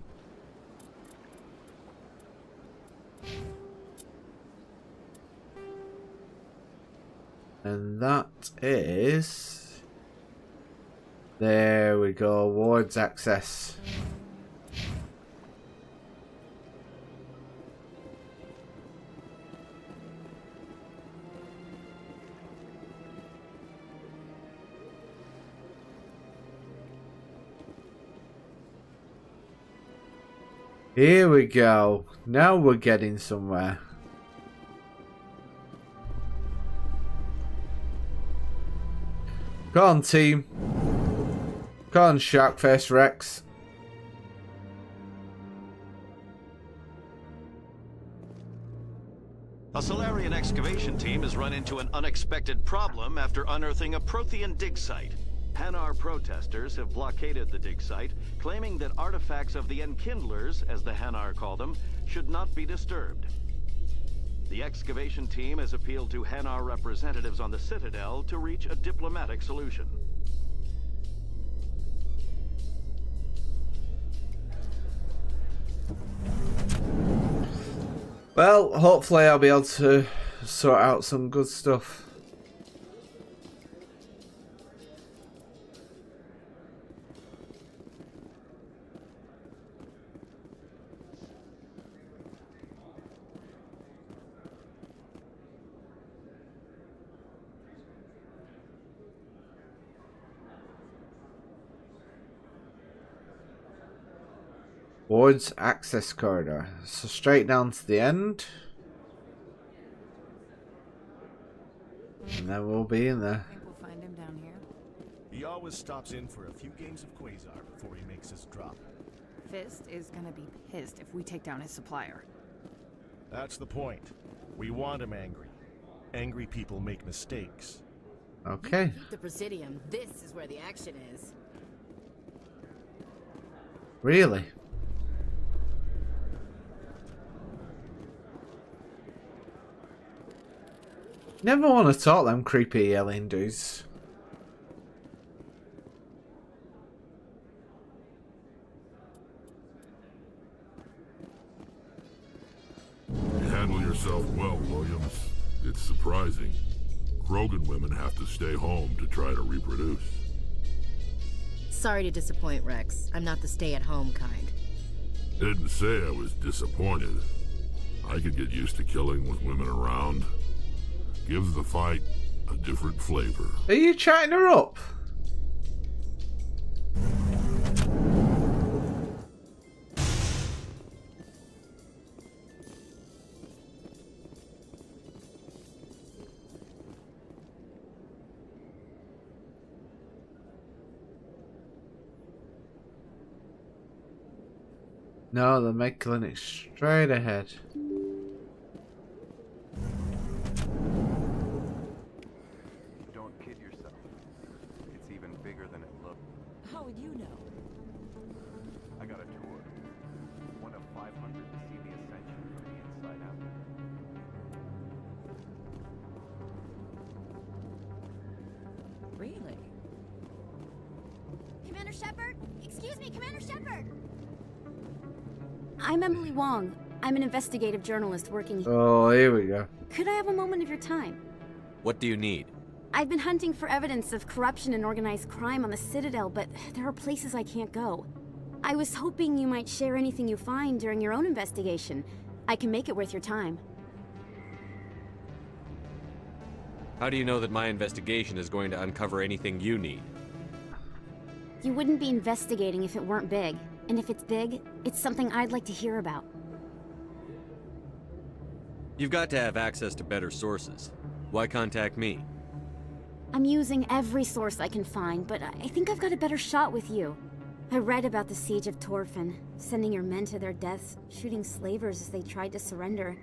And that is... There we go, wards access. Here we go. Now we're getting somewhere. Go on, team. Go on, Sharkface Rex. A Solarian excavation team has run into an unexpected problem after unearthing a Prothean dig site. Hanar protesters have blockaded the dig site, claiming that artifacts of the Enkindlers, as the Hanar call them, should not be disturbed. The excavation team has appealed to Hanar representatives on the Citadel to reach a diplomatic solution. Well, hopefully I'll be able to sort out some good stuff. Wards access corridor. So straight down to the end. And then we'll be in there. I think we'll find him down here. He always stops in for a few games of Quasar before he makes his drop. Fist is gonna be pissed if we take down his supplier. That's the point. We want him angry. Angry people make mistakes. Okay. Keep the Presidium. This is where the action is. Really? Never want to talk them creepy alien dudes. Handle yourself well, Williams. It's surprising. Krogan women have to stay home to try to reproduce. Sorry to disappoint, Rex. I'm not the stay-at-home kind. Didn't say I was disappointed. I could get used to killing with women around. Gives the fight a different flavor. Are you chatting her up? No, the med clinic straight ahead. Don't kid yourself. It's even bigger than it looks. How would you know? I got a tour. One of 500 to see the ascension from the inside out. Really? Commander Shepard? Excuse me, Commander Shepard! I'm Emily Wong. I'm an investigative journalist working here. Oh, here we go. Could I have a moment of your time? What do you need? I've been hunting for evidence of corruption and organized crime on the Citadel, but there are places I can't go. I was hoping you might share anything you find during your own investigation. I can make it worth your time. How do you know that my investigation is going to uncover anything you need? You wouldn't be investigating if it weren't big. And if it's big, it's something I'd like to hear about. You've got to have access to better sources. Why contact me? I'm using every source I can find, but I think I've got a better shot with you. I read about the siege of Torfin, sending your men to their deaths, shooting slavers as they tried to surrender.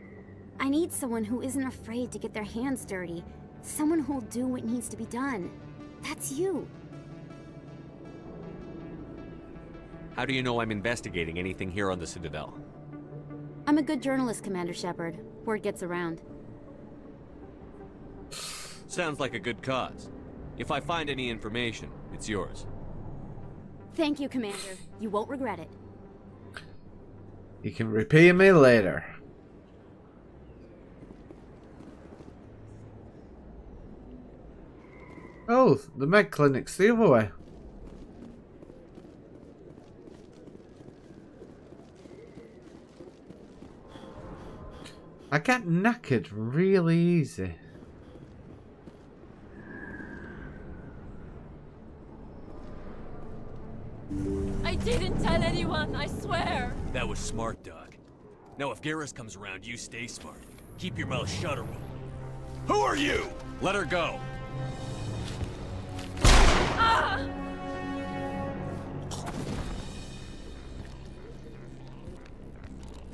I need someone who isn't afraid to get their hands dirty. Someone who'll do what needs to be done. That's you. How do you know I'm investigating anything here on the Citadel? I'm a good journalist, Commander Shepard. Word gets around. Sounds like a good cause. If I find any information, it's yours. Thank you, Commander. You won't regret it. You can repay me later. Oh, the med clinic's the other way. I get knackered really easy. I didn't tell anyone, I swear! That was smart, Doc. Now if Garrus comes around, you stay smart. Keep your mouth shut or we'll... Who are you? Let her go! Ah!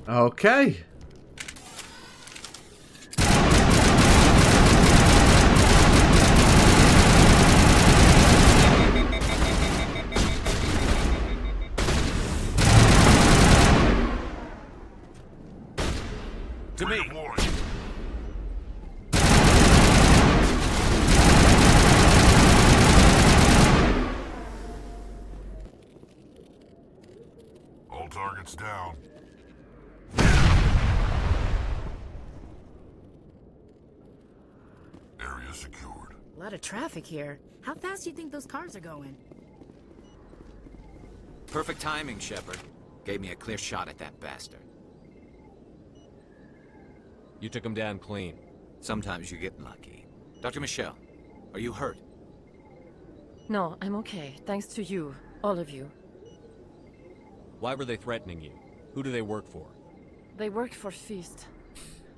Okay. To me! All targets down. Area secured. A lot of traffic here. How fast do you think those cars are going? Perfect timing, Shepard. Gave me a clear shot at that bastard. You took him down clean. Sometimes you get lucky. Dr. Michelle, are you hurt? No, I'm okay. Thanks to you. All of you. Why were they threatening you? Who do they work for? They work for Feast.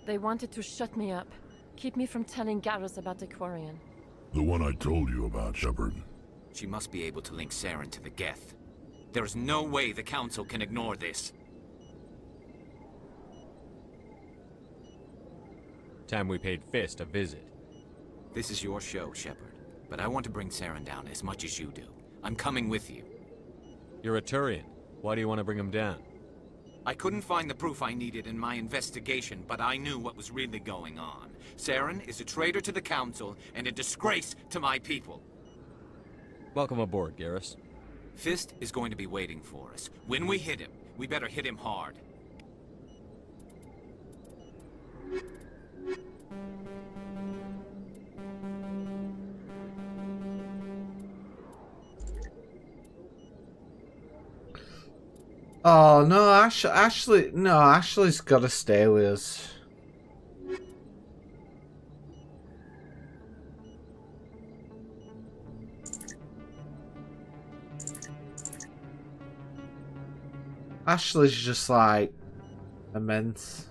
They wanted to shut me up. Keep me from telling Garrus about the Quarian. The one I told you about, Shepard. She must be able to link Saren to the Geth. There is no way the Council can ignore this. Time we paid Fist a visit. This is your show, Shepard. But I want to bring Saren down as much as you do. I'm coming with you. You're a Turian. Why do you want to bring him down? I couldn't find the proof I needed in my investigation, but I knew what was really going on. Saren is a traitor to the Council and a disgrace to my people. Welcome aboard, Garrus. Fist is going to be waiting for us. When we hit him, we better hit him hard. Oh no, Ashley. No, Ashley's got to stay with us. Ashley's just like immense.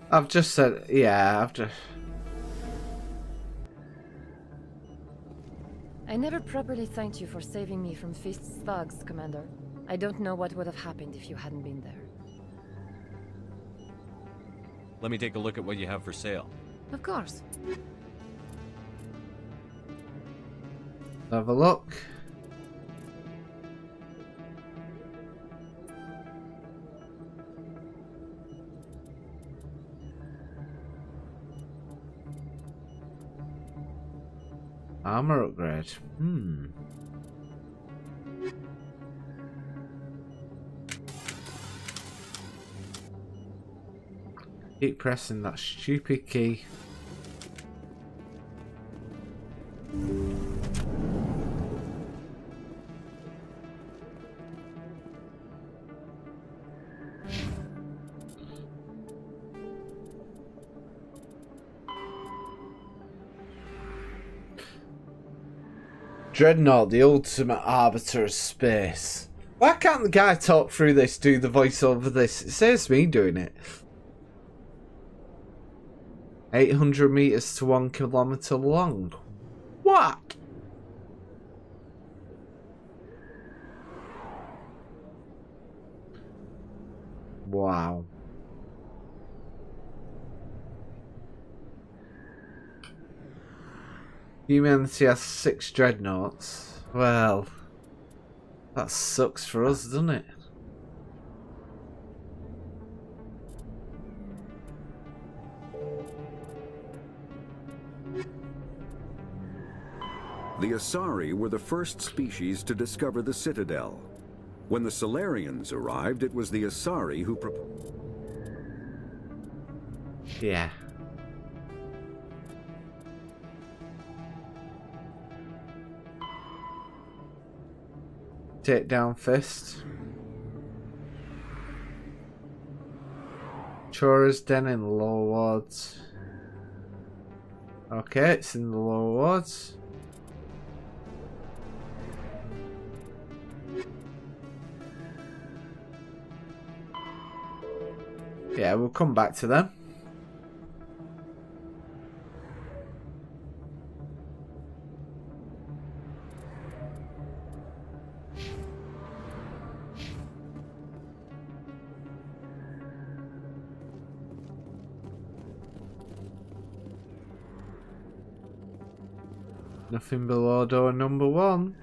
I've just said, yeah, I've just... I never properly thanked you for saving me from Feast's thugs, Commander. I don't know what would have happened if you hadn't been there. Let me take a look at what you have for sale. Of course. Have a look. Armor upgrade. Keep pressing that stupid key. Dreadnought, the ultimate arbiter of space. Why can't the guy talk through this, do the voice over this? It saves me doing it. 800 meters to 1 kilometer long. What? Wow. Humanity has 6 dreadnoughts. Well, that sucks for us, doesn't it? The Asari were the first species to discover the Citadel. When the Solarians arrived, it was the Asari who Yeah. Take down Fist. Chora's Den in the lower wards. Okay, it's in the lower wards. Yeah, we'll come back to them. Nothing below door number 1.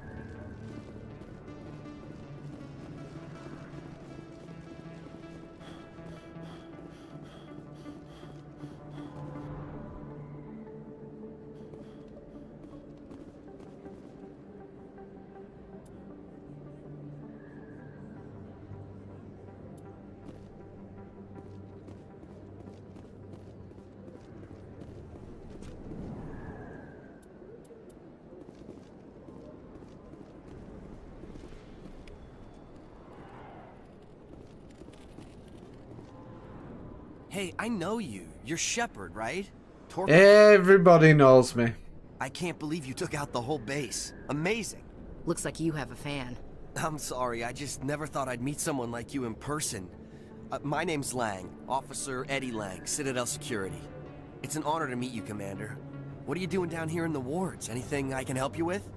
Hey, I know you. You're Shepard, right? Everybody knows me. I can't believe you took out the whole base. Amazing. Looks like you have a fan. I'm sorry, I just never thought I'd meet someone like you in person. My name's Lang, Officer Eddie Lang, Citadel Security. It's an honor to meet you, Commander. What are you doing down here in the wards? Anything I can help you with?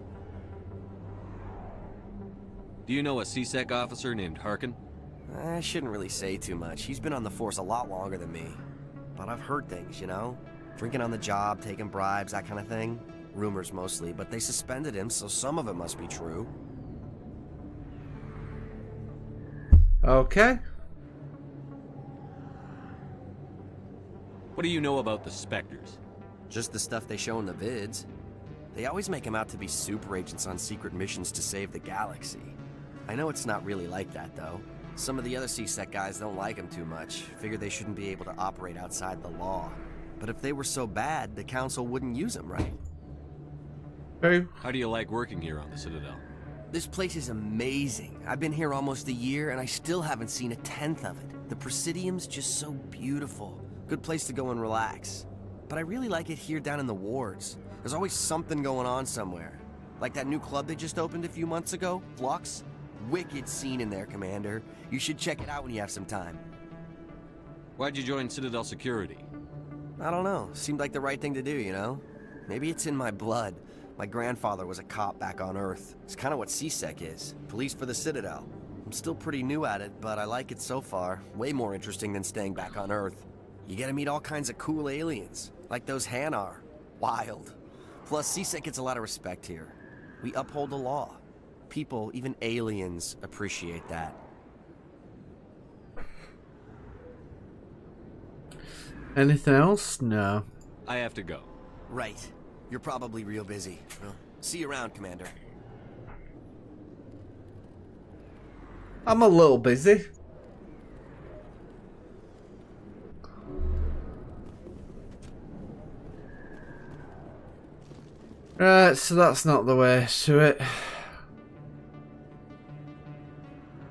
Do you know a CSEC officer named Harkin? I shouldn't really say too much. He's been on the force a lot longer than me. But I've heard things, you know? Drinking on the job, taking bribes, that kind of thing. Rumors mostly, but they suspended him, so some of it must be true. Okay. What do you know about the Spectres? Just the stuff they show in the vids. They always make them out to be super agents on secret missions to save the galaxy. I know it's not really like that, though. Some of the other CSEC guys don't like them too much. Figure they shouldn't be able to operate outside the law. But if they were so bad, the council wouldn't use them, right? True. How do you like working here on the Citadel? This place is amazing. I've been here almost a year, and I still haven't seen a tenth of it. The Presidium's just so beautiful. Good place to go and relax. But I really like it here down in the wards. There's always something going on somewhere. Like that new club they just opened a few months ago, Flux. Wicked scene in there, Commander. You should check it out when you have some time. Why'd you join Citadel Security? I don't know. Seemed like the right thing to do, you know? Maybe it's in my blood. My grandfather was a cop back on Earth. It's kind of what CSEC is. Police for the Citadel. I'm still pretty new at it, but I like it so far. Way more interesting than staying back on Earth. You get to meet all kinds of cool aliens, like those Hanar. Wild. Plus, CSEC gets a lot of respect here. We uphold the law. People, even aliens, appreciate that. Anything else? No. I have to go. Right. You're probably real busy. Well, see you around, Commander. I'm a little busy. Right, so that's not the way to it.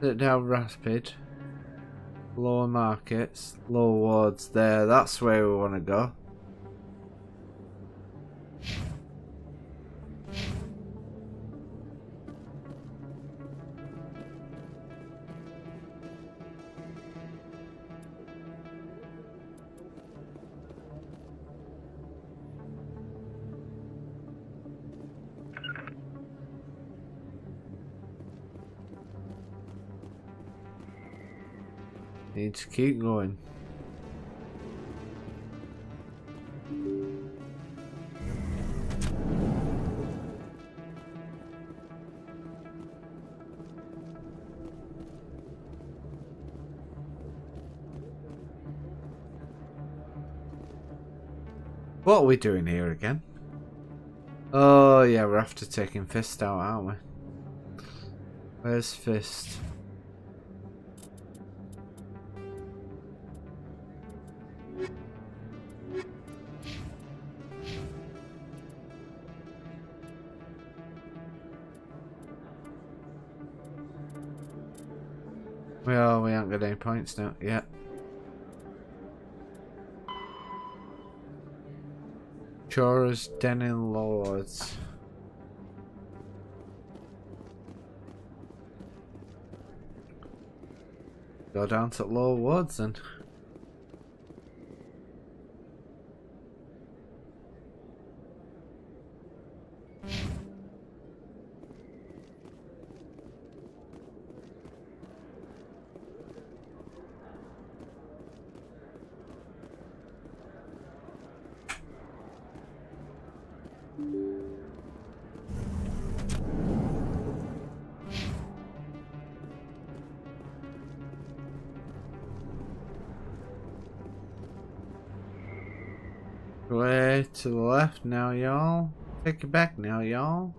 Sit down rapid. Lower markets. Lower wards there. That's where we want to go. Need to keep going. What are we doing here again? Oh yeah, we're after taking Fist out, aren't we? Where's Fist? Well, we haven't got any points now yet. Chora's Denin Lords. Go down to Lower Wards then. Way to the left now, y'all. Take it back now, y'all.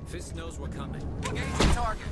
Fist knows we're coming. Engage the target.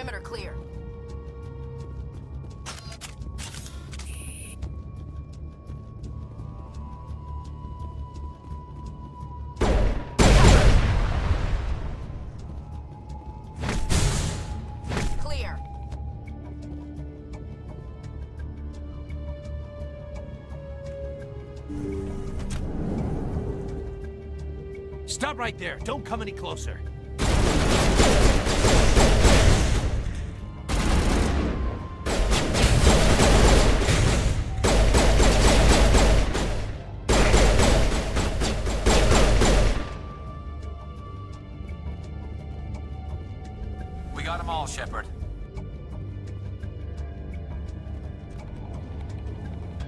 Perimeter clear. Clear. Stop right there. Don't come any closer. We got them all, Shepard.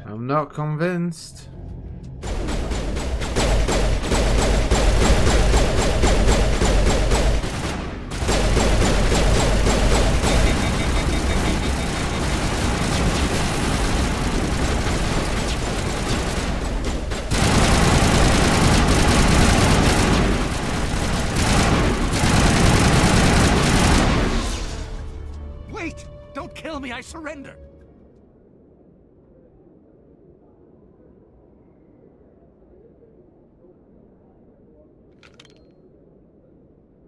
I'm not convinced. Wait! Don't kill me, I surrender!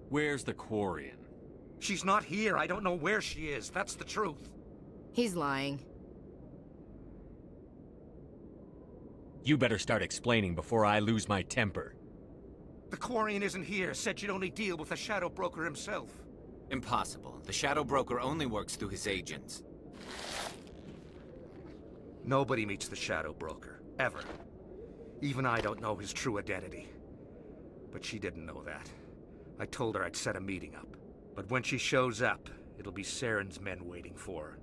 Where's the Quarian? She's not here. I don't know where she is. That's the truth. He's lying. You better start explaining before I lose my temper. The Quarian isn't here. Said she'd only deal with the Shadow Broker himself. Impossible. The Shadow Broker only works through his agents. Nobody meets the Shadow Broker. Ever. Even I don't know his true identity. But she didn't know that. I told her I'd set a meeting up. But when she shows up, it'll be Saren's men waiting for her.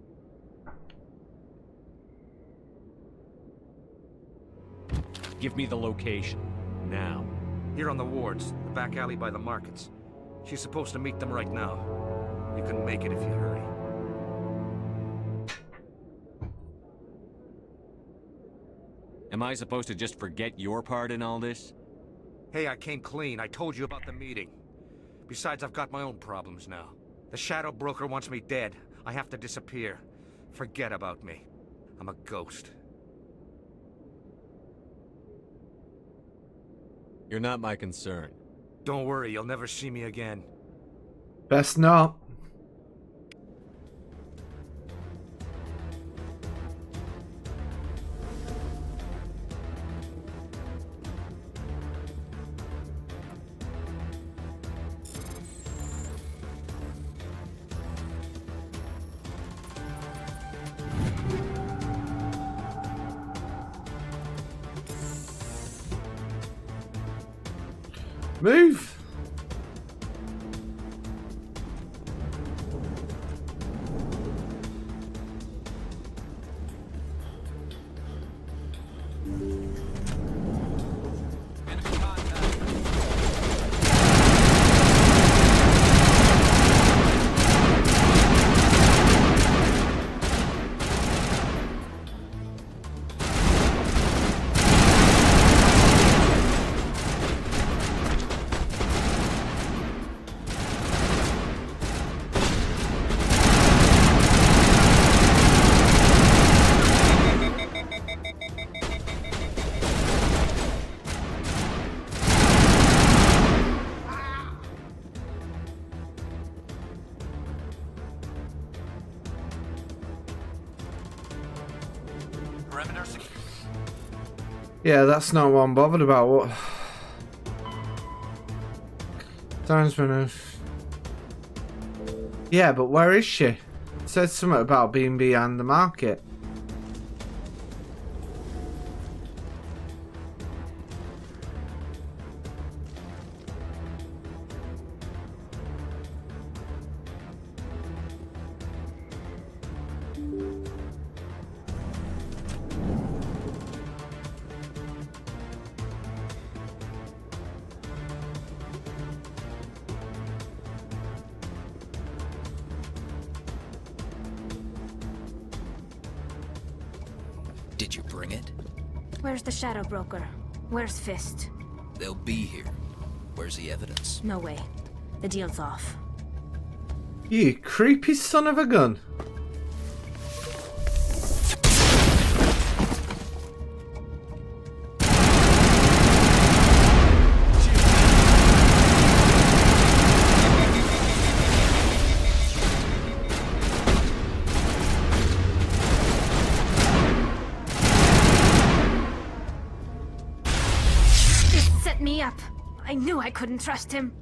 Give me the location. Now. Here on the wards, the back alley by the markets. She's supposed to meet them right now. You can make it if you hurry. Am I supposed to just forget your part in all this? Hey, I came clean. I told you about the meeting. Besides, I've got my own problems now. The Shadow Broker wants me dead. I have to disappear. Forget about me. I'm a ghost. You're not my concern. Don't worry, you'll never see me again. Best not. Move! Yeah, that's not what I'm bothered about. What? Time's been Yeah, but where is she? It said something about being behind the market. Did you bring it? Where's the Shadow Broker? Where's Fist? They'll be here. Where's the evidence? No way. The deal's off. You creepy son of a gun. Me up. I knew I couldn't trust him.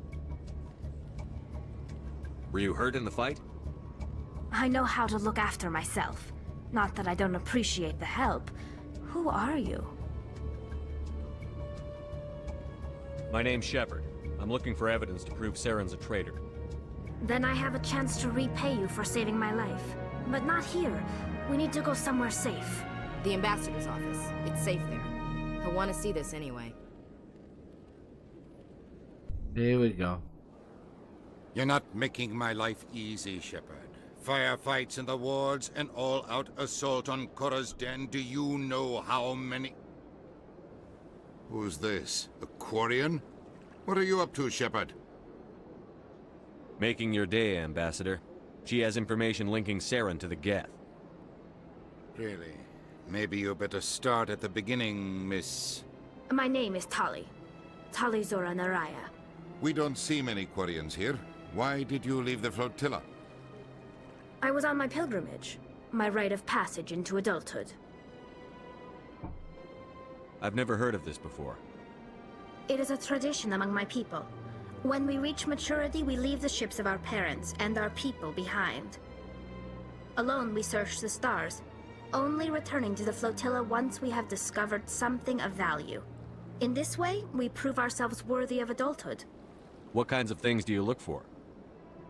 Were you hurt in the fight? I know how to look after myself. Not that I don't appreciate the help. Who are you? My name's Shepard. I'm looking for evidence to prove Saren's a traitor. Then I have a chance to repay you for saving my life. But not here. We need to go somewhere safe. The ambassador's office. It's safe there. He'll want to see this anyway. Here we go. You're not making my life easy, Shepard. Firefights in the wards, an all-out assault on Korra's den. Do you know how many... Who's this? A Quarian? What are you up to, Shepard? Making your day, Ambassador. She has information linking Saren to the Geth. Really? Maybe you better start at the beginning, Miss... My name is Tali. Tali Zora Naraya. We don't see many Quarians here. Why did you leave the flotilla? I was on my pilgrimage. My rite of passage into adulthood. I've never heard of this before. It is a tradition among my people. When we reach maturity, we leave the ships of our parents and our people behind. Alone, we search the stars, only returning to the flotilla once we have discovered something of value. In this way, we prove ourselves worthy of adulthood. What kinds of things do you look for?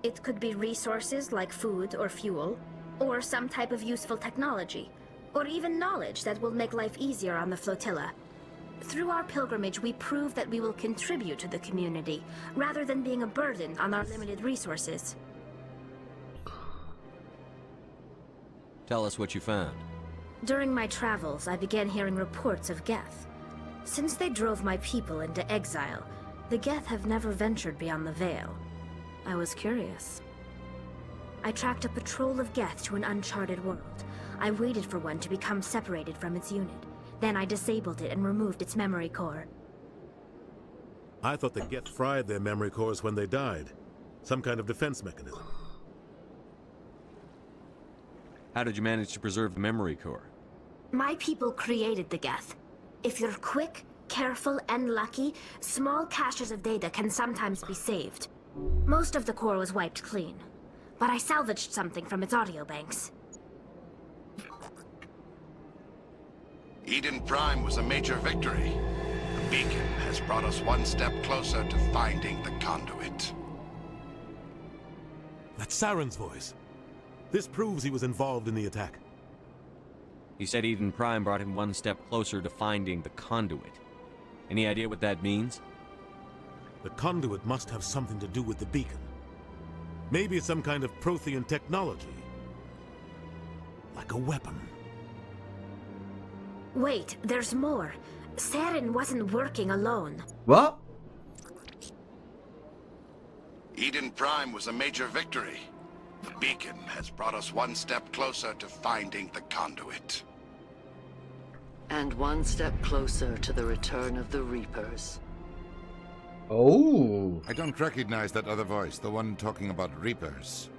It could be resources like food or fuel, or some type of useful technology, or even knowledge that will make life easier on the flotilla. Through our pilgrimage, we prove that we will contribute to the community, rather than being a burden on our limited resources. Tell us what you found. During my travels, I began hearing reports of Geth. Since they drove my people into exile, the Geth have never ventured beyond the Veil. I was curious. I tracked a patrol of Geth to an uncharted world. I waited for one to become separated from its unit. Then I disabled it and removed its memory core. I thought the Geth fried their memory cores when they died. Some kind of defense mechanism. How did you manage to preserve the memory core? My people created the Geth. If you're quick, careful, and lucky, small caches of data can sometimes be saved. Most of the core was wiped clean, but I salvaged something from its audio banks. Eden Prime was a major victory. The beacon has brought us one step closer to finding the conduit. That's Saren's voice. This proves he was involved in the attack. He said Eden Prime brought him one step closer to finding the conduit. Any idea what that means? The conduit must have something to do with the beacon. Maybe it's some kind of Prothean technology. Like a weapon. Wait, there's more. Saren wasn't working alone. What? Eden Prime was a major victory. The beacon has brought us one step closer to finding the conduit. And one step closer to the return of the Reapers. Oh. I don't recognize that other voice, the one talking about Reapers.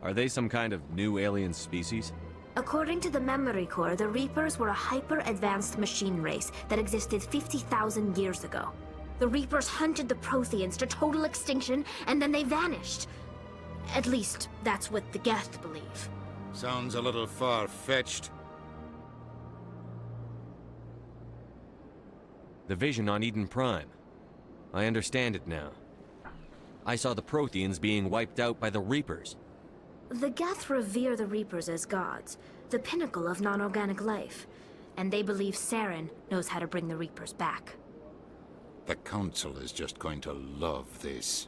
Are they some kind of new alien species? According to the memory core, the Reapers were a hyper-advanced machine race that existed 50,000 years ago. The Reapers hunted the Protheans to total extinction, and then they vanished. At least, that's what the Geth believe. Sounds a little far-fetched. The vision on Eden Prime. I understand it now. I saw the Protheans being wiped out by the Reapers. The Geth revere the Reapers as gods, the pinnacle of non-organic life, and they believe Saren knows how to bring the Reapers back. The Council is just going to love this.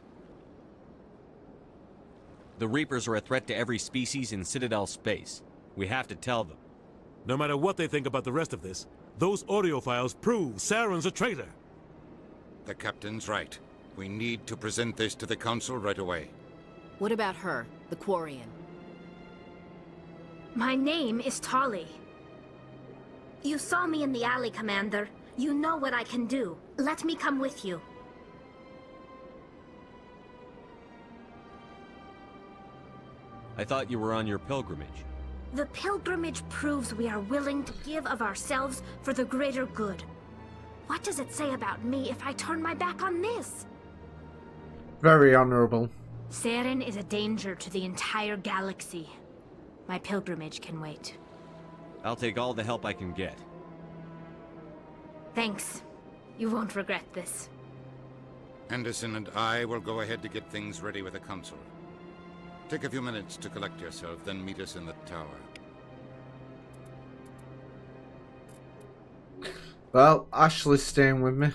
The Reapers are a threat to every species in Citadel space. We have to tell them. No matter what they think about the rest of this, those audio files prove Saren's a traitor. The Captain's right. We need to present this to the Council right away. What about her, the Quarian? My name is Tolly. You saw me in the alley, Commander. You know what I can do. Let me come with you. I thought you were on your pilgrimage. The pilgrimage proves we are willing to give of ourselves for the greater good. What does it say about me if I turn my back on this? Very honourable. Saren is a danger to the entire galaxy. My pilgrimage can wait. I'll take all the help I can get. Thanks. You won't regret this. Henderson and I will go ahead to get things ready with the Council. Take a few minutes to collect yourself, then meet us in the tower. Well, Ashley's staying with me.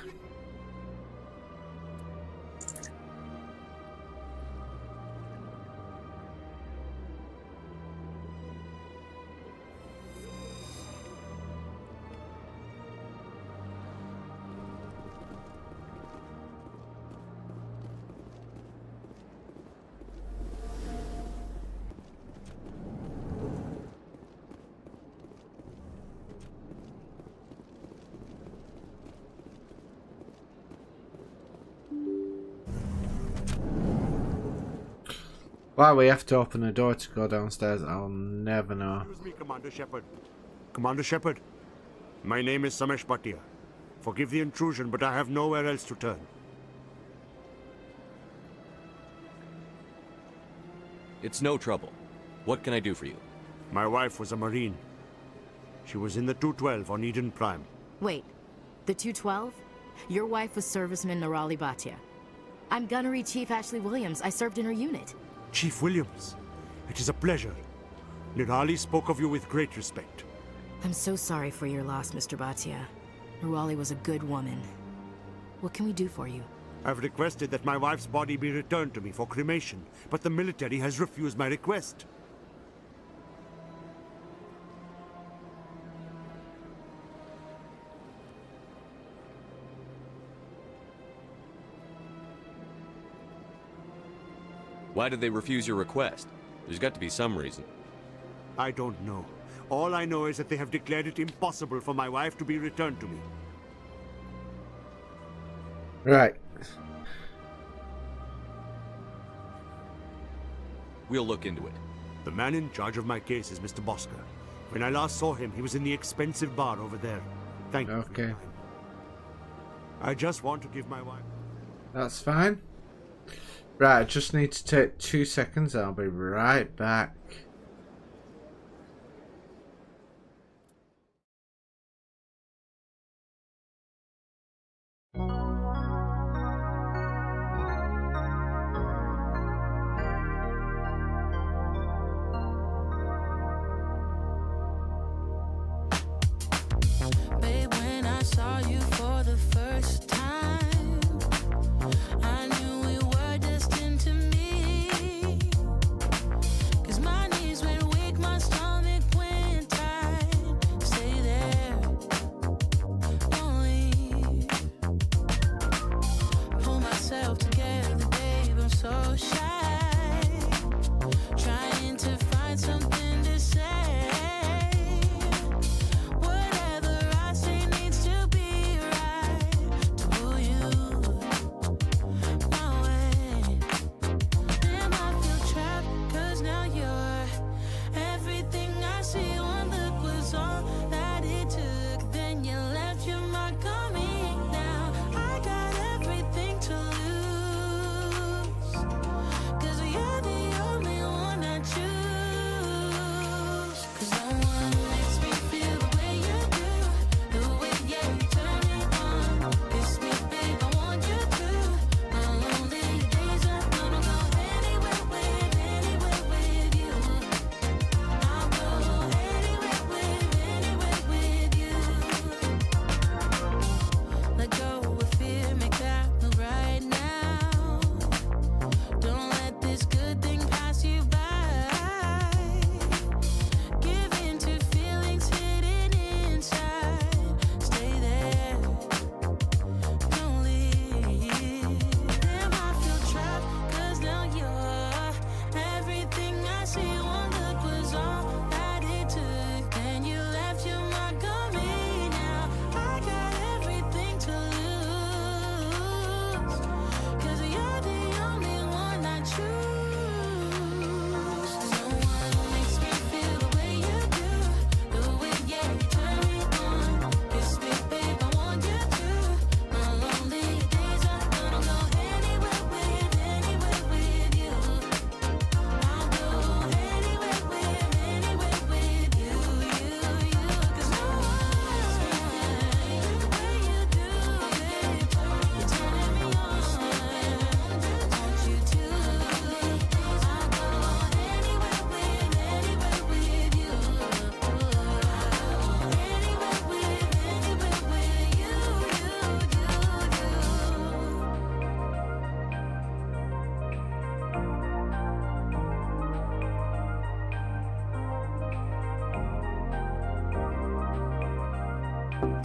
Why we have to open a door to go downstairs, I'll never know. Excuse me, Commander Shepard. Commander Shepard, my name is Samesh Bhatia. Forgive the intrusion, but I have nowhere else to turn. It's no trouble. What can I do for you? My wife was a Marine. She was in the 212 on Eden Prime. Wait, the 212? Your wife was serviceman Nirali Bhatia. I'm Gunnery Chief Ashley Williams. I served in her unit. Chief Williams, it is a pleasure. Nirali spoke of you with great respect. I'm so sorry for your loss, Mr. Bhatia. Nirali was a good woman. What can we do for you? I've requested that my wife's body be returned to me for cremation, but the military has refused my request. Why did they refuse your request? There's got to be some reason. I don't know. All I know is that they have declared it impossible for my wife to be returned to me. Right. We'll look into it. The man in charge of my case is Mr. Bosker. When I last saw him, he was in the expensive bar over there. Thank you. Okay. I just want to give my wife... That's fine. Right, I just need to take 2 seconds. I'll be right back. Babe, when I saw you for the first time, I knew we were destined to meet. 'Cause my name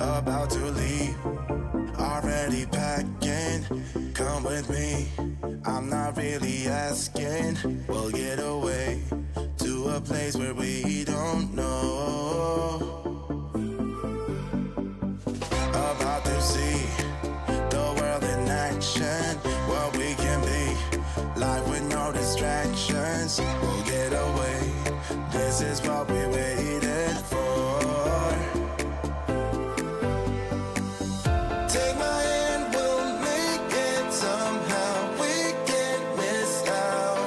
about to leave. Already packing, come with me. I'm not really asking. We'll get away to a place where we don't know. About to see the world in action, what we can be. Life with no distractions, we'll get away. This is what we waited for. Take my hand, we'll make it somehow. We can't miss out.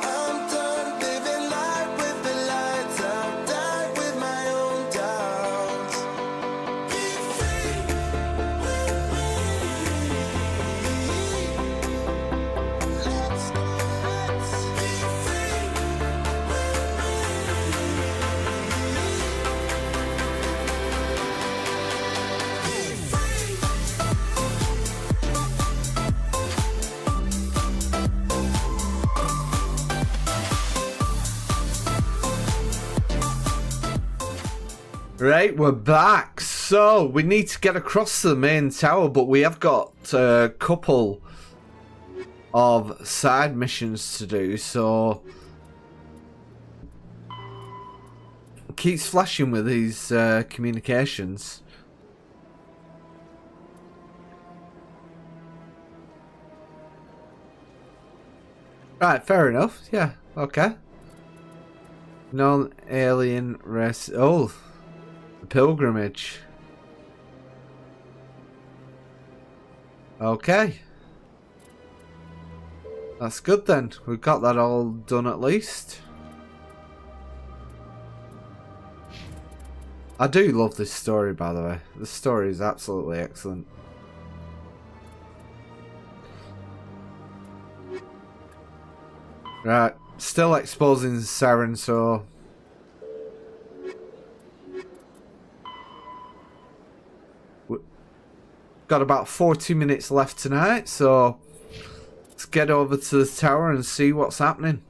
I'm done living life with the lights out. Die with my own doubts. Be free with me. Let's go, let's be free with Right, we're back. So, we need to get across to the main tower, but we have got a couple of side missions to do, so... It keeps flashing with these communications. Right, fair enough. Yeah, okay. Non-alien race... Oh... Pilgrimage. Okay. That's good then. We've got that all done at least. I do love this story, by the way. The story is absolutely excellent. Right. Still exposing Saren, so... Got about 40 minutes left tonight, so let's get over to the tower and see what's happening.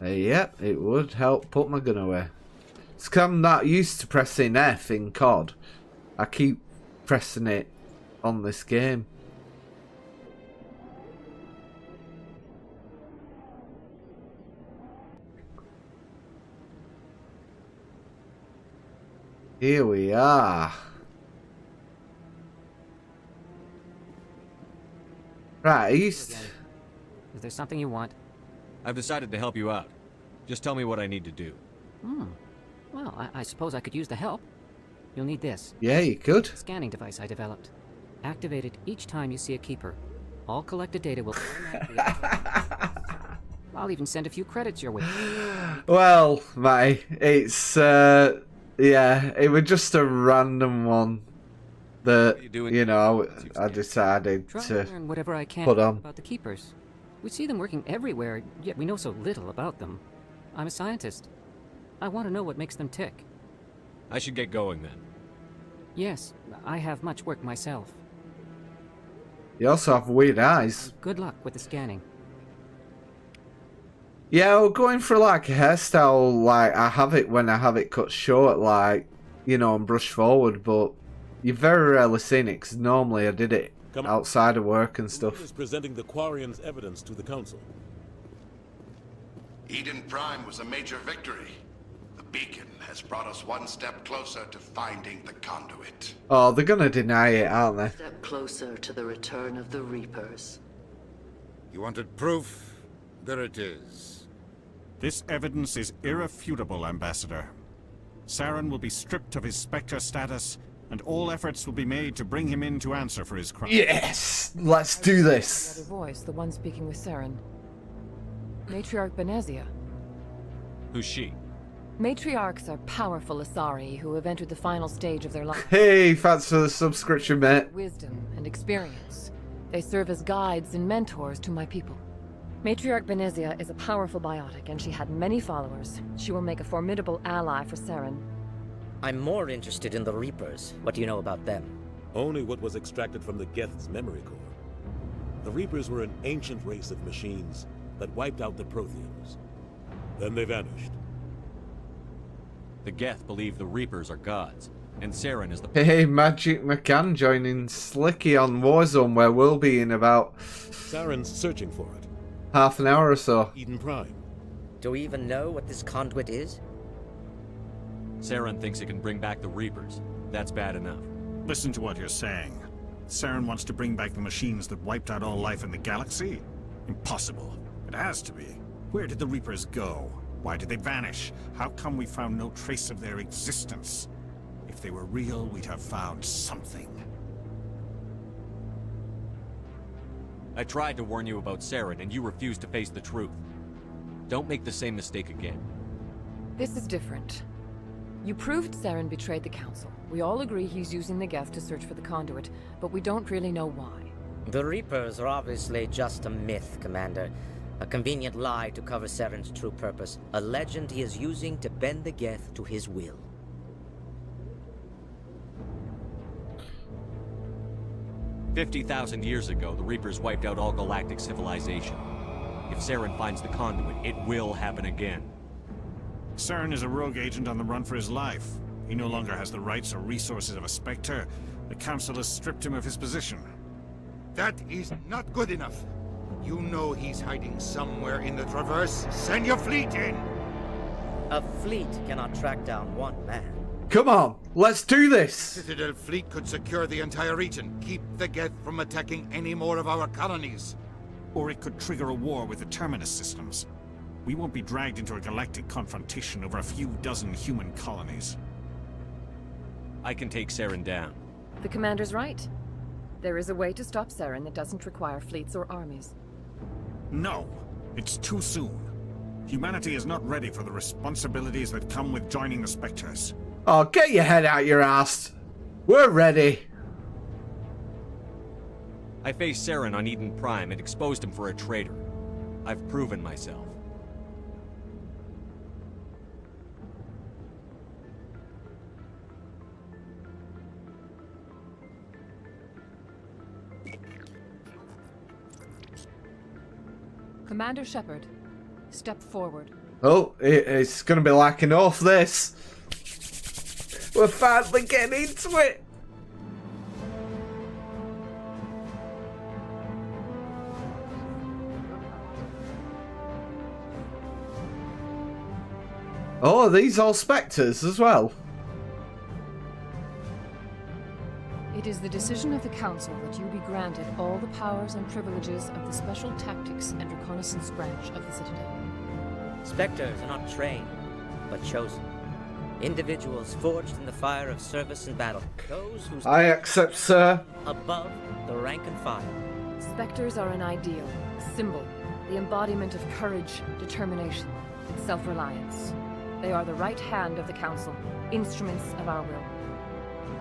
Yep, it would help put my gun away. It's 'cause I'm not used to pressing F in COD. I keep pressing it on this game. Here we are. Right, East. Is there something you want? I've decided to help you out. Just tell me what I need to do. Well, I suppose I could use the help. You'll need this. Yeah, you could. Scanning device I developed. Activate it each time you see a keeper. All collected data will I'll even send a few credits your way. Well, mate, it's yeah, it was just a random one that, you know, I decided Try to learn whatever I can put on. about the keepers. We see them working everywhere, yet we know so little about them. I'm a scientist. I want to know what makes them tick. I should get going then. Yes, I have much work myself. You also have weird eyes. Good luck with the scanning. Yeah, well, going for like a hairstyle, like I have it when I have it cut short, like, you know, and brush forward, but you've very rarely seen it, because normally I did it outside of work and stuff. Who is presenting the Quarians' evidence to the Council? Eden Prime was a major victory. The beacon has brought us one step closer to finding the conduit. Oh, they're gonna deny it, aren't they? Step closer to the return of the Reapers. You wanted proof? There it is. This evidence is irrefutable, Ambassador. Saren will be stripped of his Spectre status, and all efforts will be made to bring him in to answer for his crime. Yes! Let's do this! The other voice, the one speaking with Saren. Matriarch Benezia. Who's she? Matriarchs are powerful Asari who have entered the final stage of their life. Hey, thanks for the subscription, mate. Wisdom and experience. They serve as guides and mentors to my people. Matriarch Benezia is a powerful biotic, and she had many followers. She will make a formidable ally for Saren. I'm more interested in the Reapers. What do you know about them? Only what was extracted from the Geth's memory core. The Reapers were an ancient race of machines, that wiped out the Protheans. Then they vanished. The Geth believe the Reapers are gods, and Saren is the... Hey, Magic McCann joining Slicky on Warzone, where we'll be in about... Saren's searching for it. Half an hour or so. Eden Prime. Do we even know what this conduit is? Saren thinks it can bring back the Reapers. That's bad enough. Listen to what you're saying. Saren wants to bring back the machines that wiped out all life in the galaxy? Impossible. It has to be. Where did the Reapers go? Why did they vanish? How come we found no trace of their existence? If they were real, we'd have found something. I tried to warn you about Saren, and you refused to face the truth. Don't make the same mistake again. This is different. You proved Saren betrayed the Council. We all agree he's using the Geth to search for the conduit, but we don't really know why. The Reapers are obviously just a myth, Commander. A convenient lie to cover Saren's true purpose. A legend he is using to bend the Geth to his will. "50,000 years ago, the Reapers wiped out all galactic civilization. If Saren finds the conduit, it will happen again. Saren is a rogue agent on the run for his life. He no longer has the rights or resources of a Spectre. The Council has stripped him of his position. That is not good enough. You know he's hiding somewhere in the Traverse. Send your fleet in! A fleet cannot track down one man. Come on, let's do this! Citadel fleet could secure the entire region, keep the Geth from attacking any more of our colonies. Or it could trigger a war with the Terminus systems. We won't be dragged into a galactic confrontation over a few dozen human colonies. I can take Saren down. The Commander's right. There is a way to stop Saren that doesn't require fleets or armies. No, it's too soon. Humanity is not ready for the responsibilities that come with joining the Spectres. Oh, get your head out your ass. We're ready. I faced Saren on Eden Prime and exposed him for a traitor. I've proven myself. Commander Shepard, step forward. Oh, it's gonna be like an oath, this. We're finally getting into it. Oh, are these all Spectres as well? It is the decision of the Council that you be granted all the powers and privileges of the Special Tactics and Reconnaissance branch of the Citadel. Spectres are not trained, but chosen. Individuals forged in the fire of service and battle. Those who I accept, sir. Above the rank and file. Spectres are an ideal, a symbol, the embodiment of courage, determination, and self-reliance. They are the right hand of the Council, instruments of our will.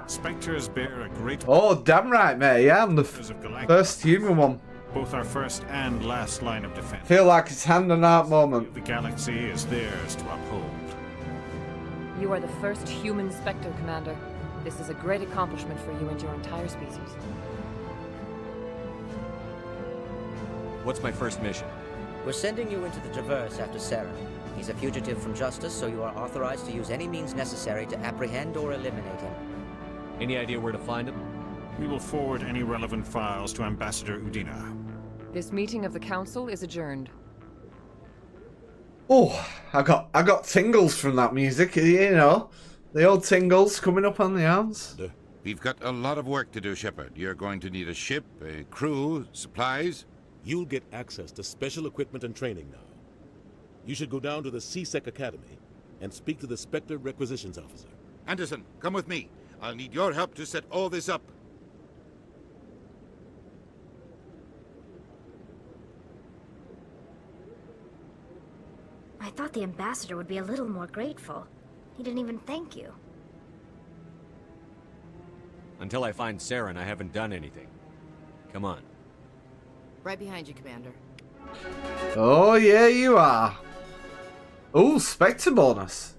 Spectres bear a great... Oh, damn right, mate. Yeah, I'm the first human one. Both our first and last line of defense. Feel like it's hand on heart moment. The galaxy is theirs to uphold. You are the first human Spectre, Commander. This is a great accomplishment for you and your entire species. What's my first mission? We're sending you into the Traverse after Saren. He's a fugitive from justice, so you are authorized to use any means necessary to apprehend or eliminate him. Any idea where to find him? We will forward any relevant files to Ambassador Udina. This meeting of the Council is adjourned. Oh, I got tingles from that music, you know. The old tingles coming up on the arms. We've got a lot of work to do, Shepard. You're going to need a ship, a crew, supplies. You'll get access to special equipment and training now. You should go down to the C-Sec Academy and speak to the Spectre Requisitions Officer. Anderson, come with me. I'll need your help to set all this up. I thought the ambassador would be a little more grateful. He didn't even thank you. Until I find Saren, I haven't done anything. Come on. Right behind you, Commander. Oh, yeah, you are. Oh, Spectre bonus.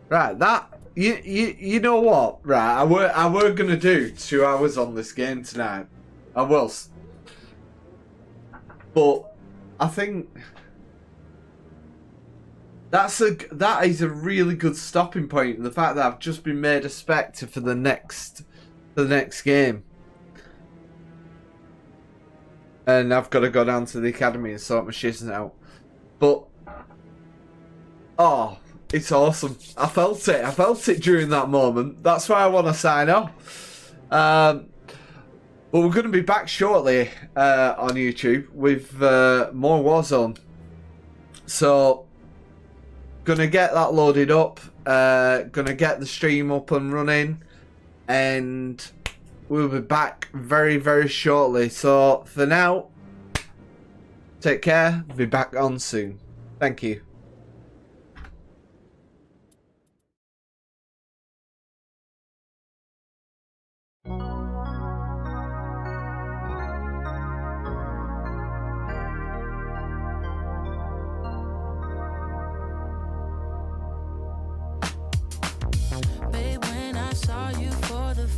Right, that... You know what? Right, I were gonna do 2 hours on this game tonight. I will. But I think that is a really good stopping point, and the fact that I've just been made a Spectre for the next game, and I've got to go down to the academy and sort my shiznit out. But oh, it's awesome! I felt it during that moment. That's why I want to sign off. But we're going to be back shortly on YouTube with more Warzone. So, gonna get that loaded up. Gonna get the stream up and running, and we'll be back very, very shortly. So for now, take care. Be back on soon. Thank you.